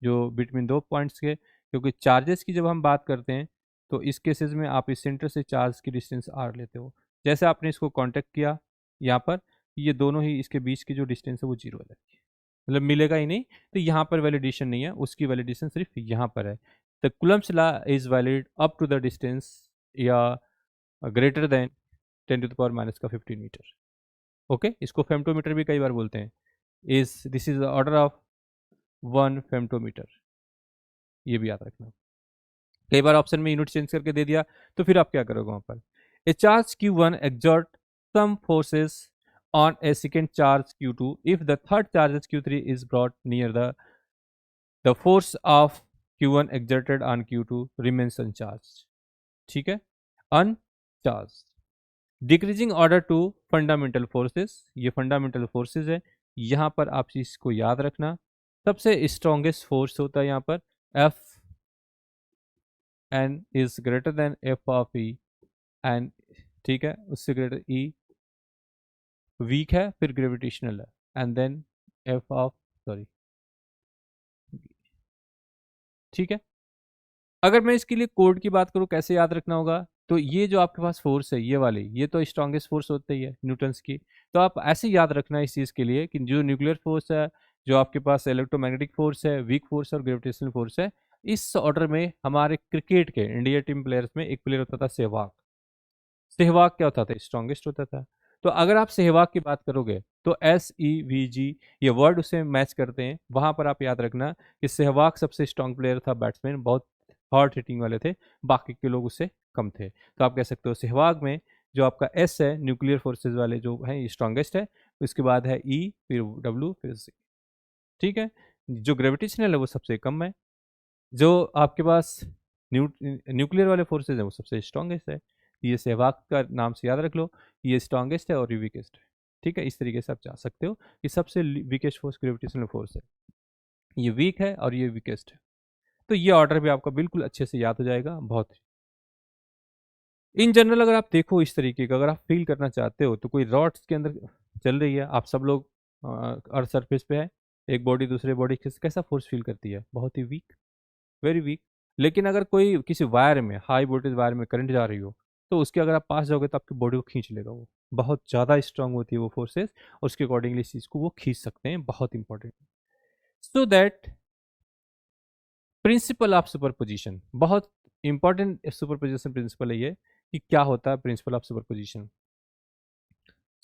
जो बिटवीन दो पॉइंट्स के। क्योंकि चार्जेस की जब हम बात करते हैं तो इस केसेस में आप इस सेंटर से चार्ज की डिस्टेंस आर लेते हो, जैसे आपने इसको कांटेक्ट किया यहाँ पर, ये दोनों ही इसके बीच की जो डिस्टेंस है वो जीरो हो जाएगी, मतलब मिलेगा ही नहीं, तो यहाँ पर वैलिडेशन नहीं है, उसकी वैलिडेशन सिर्फ यहाँ पर है। The Coulomb's law is valid up to the distance या greater than 10 to the power minus का 15 मीटर। ओके, इसको फेम्टोमीटर भी कई बार बोलते हैं, this is the order of 1 फेम्टोमीटर, ये भी याद रखना। कई बार ऑप्शन में यूनिट चेंज करके दे दिया तो फिर आप क्या करोगे वहां पर, ए charge Q1 exert some forces on a second charge Q2 if the third charge Q3 is brought near the force of Q1 exerted on Q2 remains uncharged। ठीक है, uncharged। Decreasing order to fundamental forces, ये fundamental forces है, यहाँ पर आप चीज को याद रखना। सबसे स्ट्रॉन्गेस्ट फोर्स होता है यहाँ पर F n is greater then F of E and, ठीक है, उससे ग्रेटर E वीक है, फिर ग्रेविटेशनल है, and then F of sorry, ठीक है। अगर मैं इसके लिए कोड की बात करूँ कैसे याद रखना होगा, तो ये जो आपके पास फोर्स है ये वाली, ये तो स्ट्रॉन्गेस्ट फोर्स होती है न्यूटन्स की, तो आप ऐसे याद रखना इस चीज़ के लिए कि जो न्यूक्लियर फोर्स है जो आपके पास इलेक्ट्रोमैग्नेटिक फोर्स है, वीक फोर्स और ग्रेविटेशनल फोर्स है। इस ऑर्डर में हमारे क्रिकेट के इंडिया टीम प्लेयर्स में एक प्लेयर होता था सहवाग। सहवाग क्या होता था? स्ट्रॉन्गेस्ट होता था। तो अगर आप सहवाग की बात करोगे तो SEVG ये वर्ड उसे मैच करते हैं। वहां पर आप याद रखना कि सहवाग सबसे स्ट्रॉन्ग प्लेयर था, बैट्समैन, बहुत हार्ड हिटिंग वाले थे, बाकी के लोग उससे कम थे। तो आप कह सकते हो सहवाग में जो आपका S है, न्यूक्लियर फोर्सेज वाले जो है, स्ट्रॉन्गेस्ट है। उसके बाद है E, फिर W, फिर C। ठीक है। जो ग्रेविटेशनल है वो सबसे कम है। जो आपके पास न्यूक्लियर वाले फोर्सेज है वो सबसे स्ट्रॉन्गेस्ट है। ये सहवाग का नाम से याद रख लो, ये स्ट्रॉन्गेस्ट है और ये वीकेस्ट है। ठीक है, इस तरीके से आप जा सकते हो कि सबसे वीकेस्ट फोर्स ग्रेविटेशनल फोर्स है, ये वीक है और ये वीकेस्ट है। तो ये ऑर्डर भी आपका बिल्कुल अच्छे से याद हो जाएगा। बहुत इन जनरल अगर आप देखो इस तरीके का, अगर आप फील करना चाहते हो तो कोई रॉड्स के अंदर चल रही है, आप सब लोग अर्थ सरफेस पे है, एक बॉडी दूसरे बॉडी के कैसा फोर्स फील करती है? बहुत ही वीक, वेरी वीक। लेकिन अगर कोई किसी वायर में, हाई वोल्टेज वायर में करंट जा रही हो, तो उसके अगर आप पास जाओगे तो आपकी बॉडी को खींच लेगा वो। बहुत ज़्यादा स्ट्रांग होती है वो फोर्सेस, और उसके अकॉर्डिंगली इस चीज़ को वो खींच सकते हैं। बहुत important. So that principal of superposition, बहुत इंपॉर्टेंट सुपरपोजिशन प्रिंसिपल है ये, कि क्या होता है principal of superposition.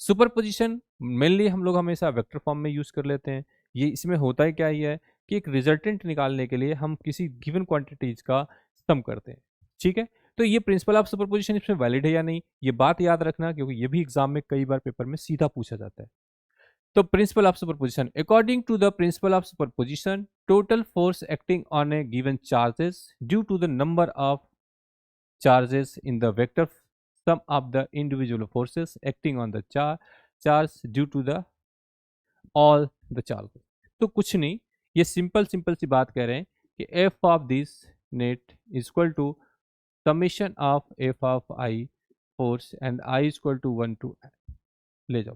Superposition mainly हम लोग हमेशा वेक्टर फॉर्म में यूज कर लेते हैं। ये इसमें होता है क्या, ये है कि एक रिजल्टेंट निकालने के लिए हम किसी गिवन क्वांटिटीज का सम करते हैं। ठीक है। तो ये प्रिंसिपल ऑफ सुपरपोजिशन इसमें वैलिड है या नहीं, ये बात याद रखना, क्योंकि ये भी एग्जाम में कई बार पेपर में सीधा पूछा जाता है। तो principle of superposition, according to the principle of superposition, total force acting on a given charges due to the number of charges in the vector sum of the individual forces acting on the charge due to the all the charges। तो कुछ नहीं, ये simple simple सी बात कह रहे हैं कि f of this net is equal to summation of f of I force and I is equal to 1 to ले जाओ।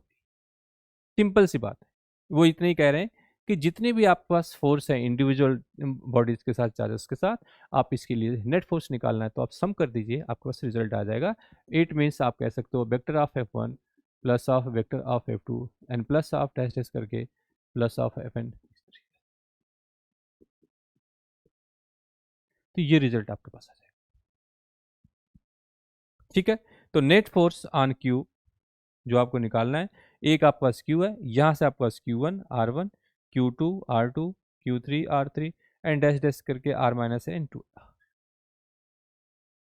सिंपल सी बात है। वो इतने ही कह रहे हैं कि जितने भी आपके पास फोर्स है इंडिविजुअल बॉडीज के साथ, चार्जेस के साथ, आप इसके लिए नेट फोर्स निकालना है तो आप सम कर दीजिए, आपके पास रिजल्ट आ जाएगा। इट मीन्स आप कह सकते हो vector of F1 plus of vector of F2 and plus of dash dash करके प्लस ऑफ Fn। तो ये रिजल्ट आपके पास आ जाएगा। ठीक है। तो नेट फोर्स ऑन Q जो आपको निकालना है, एक आपके पास Q है, यहाँ से आपके पास Q1 R1, Q2 R2, Q3 R3 and dash dash करके R माइनस N2।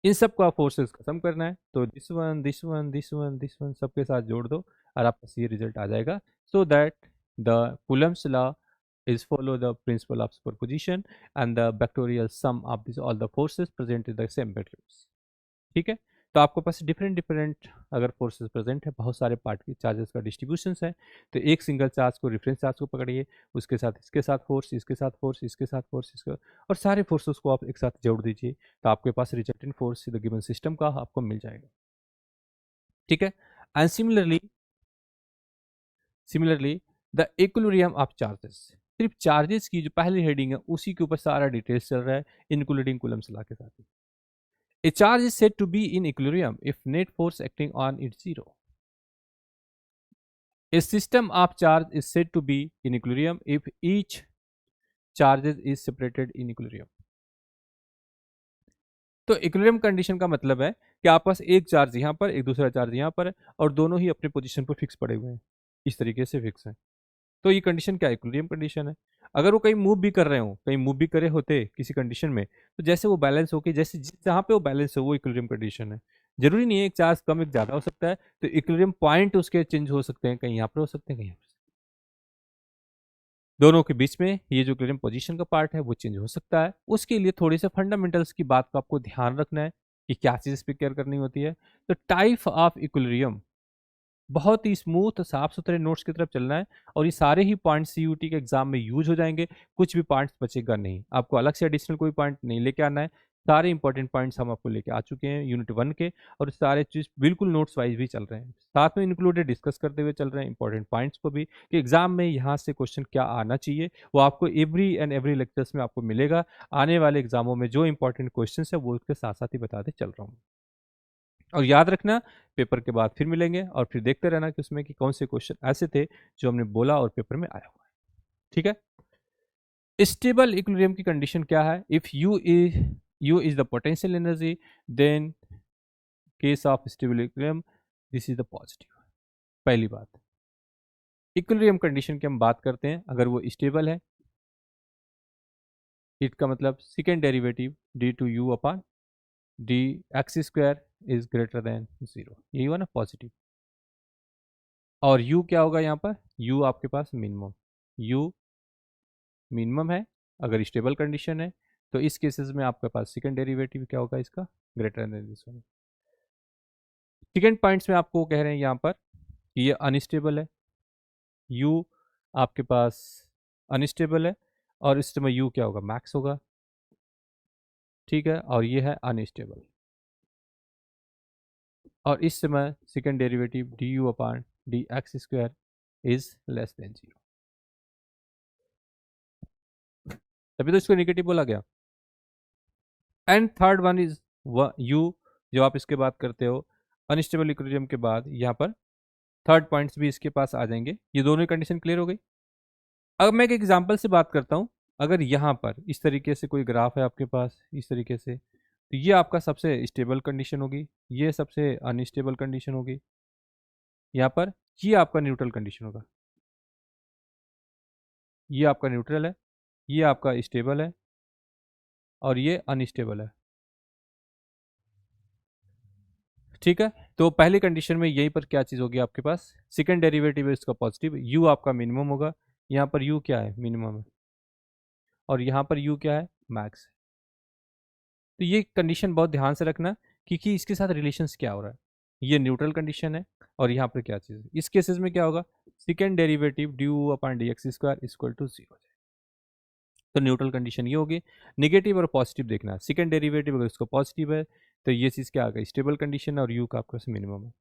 इन सब का फोर्सेस खत्म करना है, तो this one this one this one this one सबके साथ जोड़ दो और आपका ये रिजल्ट आ जाएगा। So that the Coulomb's law is follow the principle of superposition and the vectorial sum of these all the forces present in the same vectors। ठीक है। तो आपके पास डिफरेंट डिफरेंट अगर फोर्सेस प्रेजेंट है, बहुत सारे पार्ट के चार्जेस का डिस्ट्रीब्यूशन है, तो एक सिंगल चार्ज को, रेफरेंस चार्ज को पकड़िए, उसके साथ इसके साथ फोर्स, इसके साथ फोर्स, इसके साथ फोर्स, इसके, और सारे फोर्सेस को आप एक साथ जोड़ दीजिए, तो आपके पास resultant force the given system का आपको मिल जाएगा। ठीक है। And similarly the equilibrium of charges, सिर्फ चार्जेस की जो पहली हेडिंग है उसी के ऊपर सारा डिटेल्स चल रहा है, इंक्लूडिंग कूलम्स लॉ के साथ। A charge is said to be in equilibrium if net force acting on it is zero. A system of charge is said to be in equilibrium if each charge is separated in equilibrium। तो equilibrium condition का मतलब है कि आपके पास एक charge यहाँ पर, एक दूसरा चार्ज यहाँ पर है, और दोनों ही अपने पोजीशन पर फिक्स पड़े हुए हैं, इस तरीके से फिक्स है। तो ये कंडीशन क्या, इक्विलिब्रियम कंडीशन है। अगर वो कहीं मूव भी कर रहे हो, कहीं मूव भी करे होते किसी कंडीशन में, तो जैसे वो बैलेंस होके, जैसे जहाँ पे वो बैलेंस हो वो इक्विलिब्रियम कंडीशन है। जरूरी नहीं है एक चार्ज कम एक ज़्यादा हो सकता है, तो इक्विलिब्रियम पॉइंट उसके चेंज हो सकते हैं, कहीं यहाँ पर हो सकते हैं, कहीं यहाँ पर। दोनों के बीच में ये जो इक्विलिब्रियम पोजीशन का पार्ट है वो चेंज हो सकता है। उसके लिए थोड़ी से फंडामेंटल्स की बात को आपको ध्यान रखना है कि क्या चीज़ इस पर केयर करनी होती है। तो टाइप ऑफ इक्विलिब्रियम, बहुत ही स्मूथ साफ सुथरे नोट्स की तरफ चलना है, और ये सारे ही पॉइंट्स CUT के एग्जाम में यूज हो जाएंगे, कुछ भी पॉइंट्स बचेगा नहीं, आपको अलग से एडिशनल कोई पॉइंट नहीं लेके आना है। सारे इंपॉर्टेंट पॉइंट्स हम आपको लेके आ चुके हैं यूनिट 1 के, और सारे चीज बिल्कुल नोट्स वाइज भी चल रहे हैं, साथ में इंक्लूडेड डिस्कस करते हुए चल रहे हैं इंपॉर्टेंट पॉइंट्स को भी, कि एग्जाम में यहाँ से क्वेश्चन क्या आना चाहिए वो आपको एवरी एंड एवरी लेक्चर्स में आपको मिलेगा। आने वाले एग्जामों में जो इंपॉर्टेंट क्वेश्चन है वो उसके साथ साथ ही बताते चल रहा हूँ। और याद रखना, पेपर के बाद फिर मिलेंगे और फिर देखते रहना कि उसमें कि कौन से क्वेश्चन ऐसे थे जो हमने बोला और पेपर में आया हुआ है। ठीक है। स्टेबल इक्विलिब्रियम की कंडीशन क्या है? If u is the potential energy, then case of stable equilibrium this is the positive. पहली बात, इक्विलिब्रियम कंडीशन की हम बात करते हैं, अगर वो स्टेबल है, इट का मतलब second derivative d two u upon d x square is greater than zero, यही हुआ ना पॉजिटिव। और u क्या होगा यहाँ पर? u आपके पास मिनिमम, u मिनिमम है अगर स्टेबल कंडीशन है, तो इस केसेस में आपके पास सेकंड डेरिवेटिव क्या होगा इसका? Greater than this one. Second points में आपको कह रहे हैं यहाँ पर कि ये अनस्टेबल है, u आपके पास अनस्टेबल है, और इस समय u क्या होगा? मैक्स होगा, ठीक है, और ये है अनस्टेबल। और इस समय second derivative d u upon d x square is less than zero, तभी तो इसको नेगेटिव बोला गया। And third one is you, जब आप इसके बात करते हो अनस्टेबल इक्विलिब्रियम के बाद, यहाँ पर थर्ड पॉइंट्स भी इसके पास आ जाएंगे। ये दोनों कंडीशन क्लियर हो गई। अब मैं एक एग्जांपल से बात करता हूँ। अगर यहाँ पर इस तरीके से कोई ग्राफ है आपके पास, इस तरीके से, तो ये आपका सबसे स्टेबल कंडीशन होगी, ये सबसे अनस्टेबल कंडीशन होगी, यहाँ पर ये आपका न्यूट्रल कंडीशन होगा, ये आपका न्यूट्रल है, ये आपका स्टेबल है, और ये अनस्टेबल है, ठीक है। तो पहली कंडीशन में यहीं पर क्या चीज़ होगी आपके पास? सेकंड डेरिवेटिव है इसका पॉजिटिव, u आपका मिनिमम होगा, यहाँ पर u क्या है? मिनिमम है, और यहाँ पर u क्या है? मैक्स है। तो ये कंडीशन बहुत ध्यान से रखना, क्योंकि इसके साथ रिलेशंस क्या हो रहा है। ये न्यूट्रल कंडीशन है, और यहाँ पर क्या चीज़ है? इस केसेस में क्या होगा? Second derivative d u upon d x square equal to zero. तो न्यूट्रल कंडीशन ये होगी। नेगेटिव और पॉजिटिव देखना, सेकंड डेरिवेटिव अगर इसको पॉजिटिव है तो ये चीज़ क्या आ गई? स्टेबल कंडीशन, और u का आपका मिनिमम है।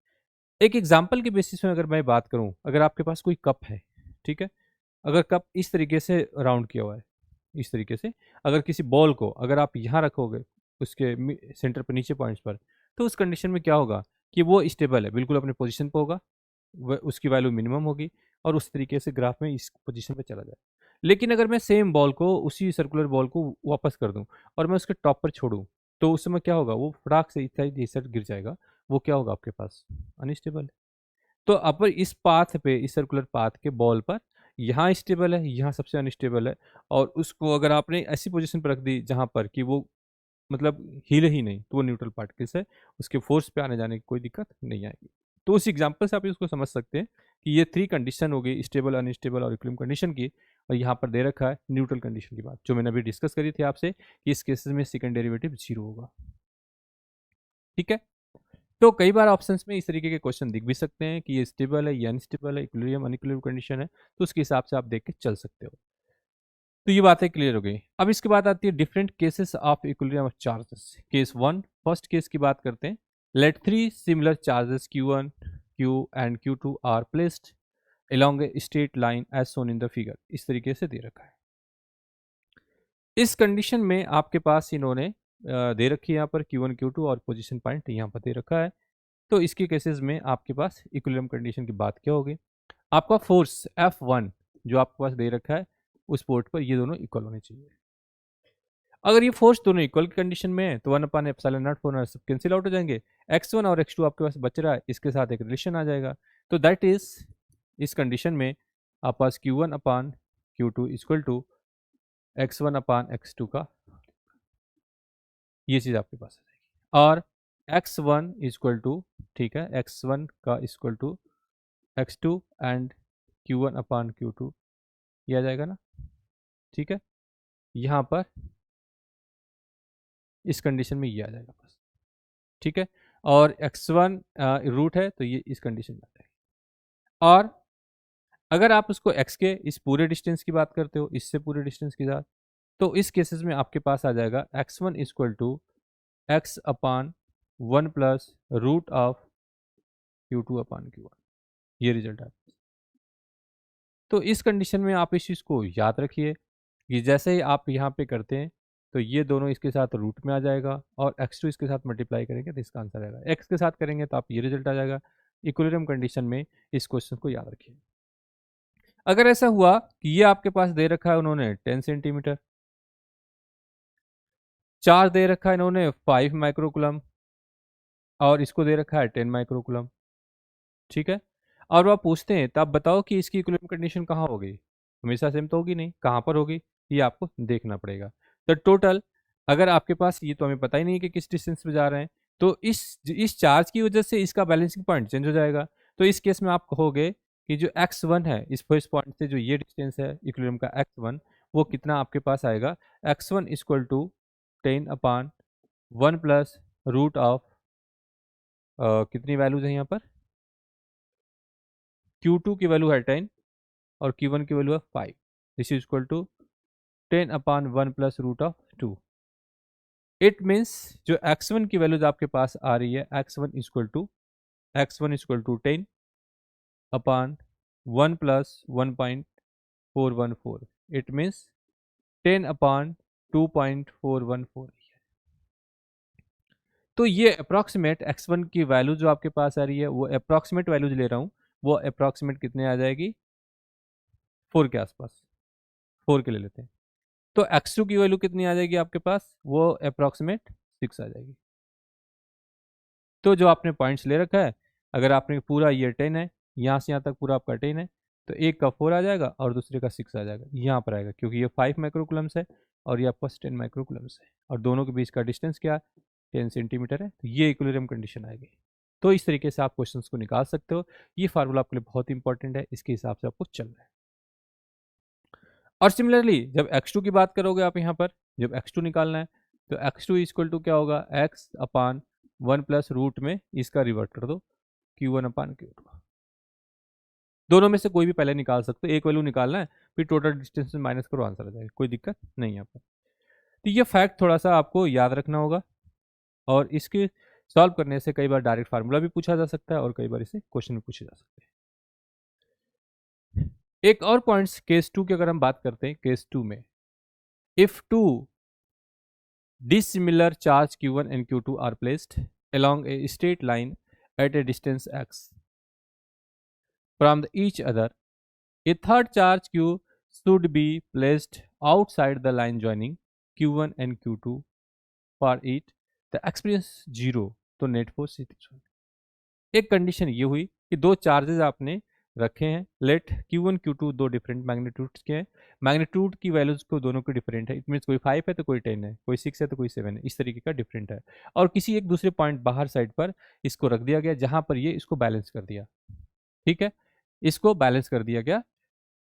एक एग्जाम्पल के बेसिस में अगर मैं बात करूं, अगर आपके पास कोई कप है, ठीक है, अगर कप इस तरीके से राउंड किया हुआ है, इस तरीके से, अगर किसी बॉल को अगर आप यहाँ रखोगे उसके सेंटर पर, नीचे पॉइंट्स पर, तो उस कंडीशन में क्या होगा कि वो स्टेबल है, बिल्कुल अपने पोजीशन पर होगा, वह उसकी वैल्यू मिनिमम होगी, और उस तरीके से ग्राफ में इस पोजीशन पे चला जाए। लेकिन अगर मैं सेम बॉल को, उसी सर्कुलर बॉल को वापस कर दूं और मैं उसके टॉप पर छोड़ूं, तो उस समय क्या होगा? वो फटाक से इस साइड गिर जाएगा, वो क्या होगा आपके पास? अनस्टेबल। तो अब इस पाथ पे, इस सर्कुलर पाथ के बॉल पर, यहाँ स्टेबल है, यहाँ सबसे अनस्टेबल है, और उसको अगर आपने ऐसी पोजीशन पर रख दी जहाँ पर कि वो मतलब हिले ही नहीं, तो वो न्यूट्रल पार्टिकल्स है, उसके फोर्स पे आने जाने की कोई दिक्कत नहीं आएगी। तो उस एग्जाम्पल से आप इसको समझ सकते हैं कि ये थ्री कंडीशन हो गई, स्टेबल, अनस्टेबल और इक्विलिब्रियम कंडीशन की, और यहाँ पर दे रखा है न्यूट्रल कंडीशन की बात, जो मैंने अभी डिस्कस करी थी आपसे कि इस केसेस में सेकंड डेरिवेटिव जीरो होगा, ठीक है। तो कई बार ऑप्शंस में इस तरीके के क्वेश्चन दिख भी सकते हैं कि ये स्टेबल है, ये अनस्टेबल है, इक्विलिब्रियम, अनइक्विलिब्रियम कंडीशन है, तो उसके हिसाब से आप देख के चल सकते हो। तो ये बातें क्लियर हो गई। अब इसके बाद आती है different cases of equilibrium of charges. Case one, first case की बात करते हैं। Let three similar charges Q1, Q and Q2 are placed along a straight line as shown in the figure। इस तरीके से दे रखा है। इस कंडीशन में आपके पास इन्होंने दे रखी है यहाँ पर Q1, Q2 और पोजीशन पॉइंट यहाँ पर दे रखा है। तो इसके केसेस में आपके पास इक्विलिब्रियम कंडीशन की बात क्या होगी? आपका फोर्स F1 जो आपके पास दे रखा है उस पोर्ट पर, ये दोनों इक्वल होने चाहिए। अगर ये फोर्स दोनों इक्वल कंडीशन में है तो 1/ε0 4 सब कैंसिल आउट हो जाएंगे। x1 और x2 आपके पास बच रहा है, इसके साथ एक रिलेशन आ जाएगा। तो दैट इज, इस कंडीशन में आपके पास Q1/Q2 इक्वल टू x1/x2 का, ये चीज़ आपके पास आ जाएगी। और x1 इक्वल टू, ठीक है, x1 का equal to x2 and Q1/Q2, ये आ जाएगा ना, ठीक है। यहाँ पर इस कंडीशन में ये आ जाएगा बस, ठीक है। और x1 रूट है तो ये इस कंडीशन में आ जाएगी। और अगर आप उसको x के इस पूरे डिस्टेंस की बात करते हो, इससे पूरे डिस्टेंस के साथ, तो इस केसेस में आपके पास आ जाएगा x1 equal to x/1 plus root of Q2/Q1, ये रिजल्ट है। तो इस कंडीशन में आप इस चीज़ को याद रखिए कि जैसे ही आप यहाँ पे करते हैं तो ये दोनों इसके साथ रूट में आ जाएगा, और x2 इसके साथ मल्टीप्लाई करेंगे तो इसका आंसर आएगा। x के साथ करेंगे तो आप ये रिजल्ट आ जाएगा। इक्विलिब्रियम कंडीशन में इस क्वेश्चन को याद रखिए। अगर ऐसा हुआ कि ये आपके पास दे रखा है उन्होंने 10 सेंटीमीटर, चार्ज दे रखा है इन्होंने 5 माइक्रोकुलम, और इसको दे रखा है 10 माइक्रोकुलम, ठीक है। और वो आप पूछते हैं तब बताओ कि इसकी इक्विलिब्रियम कंडीशन कहाँ होगी, हमेशा सेम तो होगी नहीं, कहाँ पर होगी ये आपको देखना पड़ेगा। तो टोटल अगर आपके पास, ये तो हमें पता ही नहीं कि किस डिस्टेंस पे जा रहे हैं, तो इस चार्ज की वजह से इसका बैलेंसिंग पॉइंट चेंज हो जाएगा। तो इस केस में आप कहोगे कि जो x1 है, इस फर्स्ट पॉइंट से जो ये डिस्टेंस है इक्विलिब्रियम का x1, वो कितना आपके पास आएगा, x1 equal to 10/1 plus root of, कितनी वैल्यूज है यहाँ पर, Q2 की वैल्यू है 10 और Q1 की वैल्यू है 5, this is equal to 10/1 plus root of 2। It means जो x1 की वैल्यूज आपके पास आ रही है, x1 equal to 10/1 plus 1.414, it means 10/2.414। तो ये अप्रॉक्सीमेट x1 की वैल्यू जो आपके पास आ रही है, वो अप्रॉक्सीमेट वैल्यूज ले रहा हूँ, वो अप्रॉक्सीमेट कितने आ जाएगी, 4 के आसपास, 4 के ले लेते हैं। तो x2 की वैल्यू कितनी आ जाएगी आपके पास, वो अप्रॉक्सीमेट 6 आ जाएगी। तो जो आपने पॉइंट्स ले रखा है, अगर आपने पूरा ये 10 है, यहाँ से यहाँ तक पूरा आपका 10 है, तो एक का 4 आ जाएगा और दूसरे का 6 आ जाएगा, यहाँ पर आएगा, क्योंकि ये 5 माइक्रोकुलम्स है और ये आपका 10 माइक्रोकुलम्स है, और दोनों के बीच का डिस्टेंस क्या, 10 सेंटीमीटर है, तो ये इक्विलिब्रियम कंडीशन आएगी। तो इस तरीके से आप क्वेश्चंस को निकाल सकते हो। ये फार्मूला आपके लिए बहुत इंपॉर्टेंट है, इसके हिसाब से आपको चलना है। और सिमिलरली जब x2 की बात करोगे आप यहाँ पर, जब x2 निकालना है, तो x2 इक्वल टू क्या होगा, x/1 प्लस रूट में इसका रिवर्ट कर दो, Q1/Q2। दोनों में से कोई भी पहले निकाल सकते हो, एक वैल्यू निकालना है, फिर टोटल डिस्टेंस में माइनस करो, आंसर आ जाएगा, कोई दिक्कत नहीं यहाँ पर। तो ये फैक्ट थोड़ा सा आपको याद रखना होगा, और इसके सॉल्व करने से कई बार डायरेक्ट फार्मूला भी पूछा जा सकता है और कई बार इसे क्वेश्चन भी पूछे जा सकते हैं। एक और पॉइंट्स केस 2 की अगर हम बात करते हैं, केस 2 में if two dissimilar charge Q1 and Q2 are placed along a straight line at a distance x from each other, a third charge Q should be placed outside the line joining Q1 and Q2 for it the experience 0, तो net force एक condition ये हुई कि दो charges आपने रखे हैं, late Q1 Q2 दो डिफरेंट मैग्नीट्यूड्स के हैं, मैग्नीट्यूड की वैल्यूज को दोनों की डिफरेंट है, इट मीन्स कोई 5 है तो कोई 10 है, कोई 6 है तो कोई 7 है, इस तरीके का डिफरेंट है, और किसी एक दूसरे पॉइंट बाहर साइड पर इसको रख दिया गया जहां पर ये इसको बैलेंस कर दिया, ठीक है, इसको बैलेंस कर दिया गया।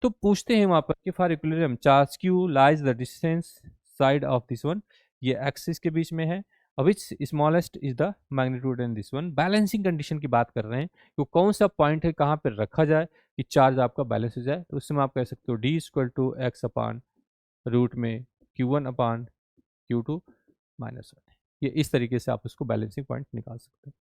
तो पूछते हैं वहां पर कि for equilibrium charge Q lies the distance side of this one, ये एक्सिस के बीच में है, which smallest is the magnitude in this one. Balancing condition की बात कर रहे हैं कि कौन सा पॉइंट है कहाँ पर रखा जाए कि चार्ज आपका बैलेंस हो जाए, तो उसमें आप कह सकते हो D इक्वल टू x/रूट में Q1/Q2 -1। ये इस तरीके से आप उसको बैलेंसिंग पॉइंट निकाल सकते हैं।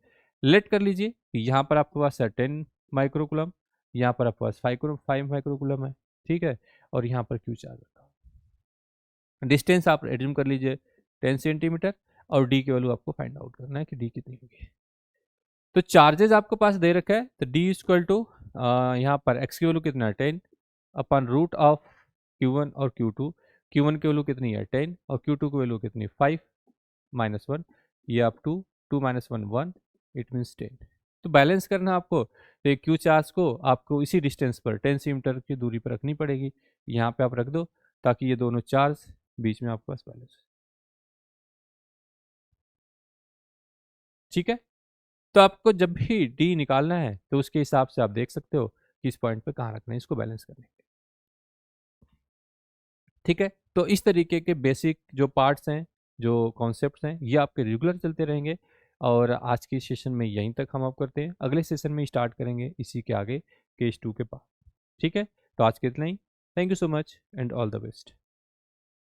लेट कर लीजिए कि यहाँ पर आपके पास है 10 माइक्रोकुलम, यहाँ पर आपके पास 5 माइक्रोकुलम है, ठीक है, और यहाँ पर Q चार्ज रखा, डिस्टेंस आप एज्यूम कर लीजिए 10 सेंटीमीटर, और डी की वैल्यू आपको फाइंड आउट करना है कि डी कितनी होगी। तो चार्जेस आपके पास दे रखा है, तो डी इक्वल टू यहाँ पर एक्स की वैल्यू कितना है 10/रूट ऑफ Q1 और Q2, Q1 की वैल्यू कितनी है 10 और Q2 की वैल्यू कितनी 5 -1, ये आप 2 - 1 1, इट मीन्स 10। तो बैलेंस करना आपको, तो एक क्यू चार्ज को आपको इसी डिस्टेंस पर 10 सेंटीमीटर की दूरी पर रखनी पड़ेगी, यहाँ पे आप रख दो ताकि ये दोनों चार्ज बीच में आपके पास बैलेंस, ठीक है। तो आपको जब भी डी निकालना है तो उसके हिसाब से आप देख सकते हो कि इस पॉइंट पे कहाँ रखना है इसको बैलेंस करने के लिए, ठीक है। तो इस तरीके के बेसिक जो पार्ट्स हैं, जो कॉन्सेप्ट्स हैं, ये आपके रेगुलर चलते रहेंगे, और आज के सेशन में यहीं तक हम आप करते हैं, अगले सेशन में स्टार्ट करेंगे इसी के आगे केस 2 के पास, ठीक है। तो आज के इतना ही, thank you so much and all the best.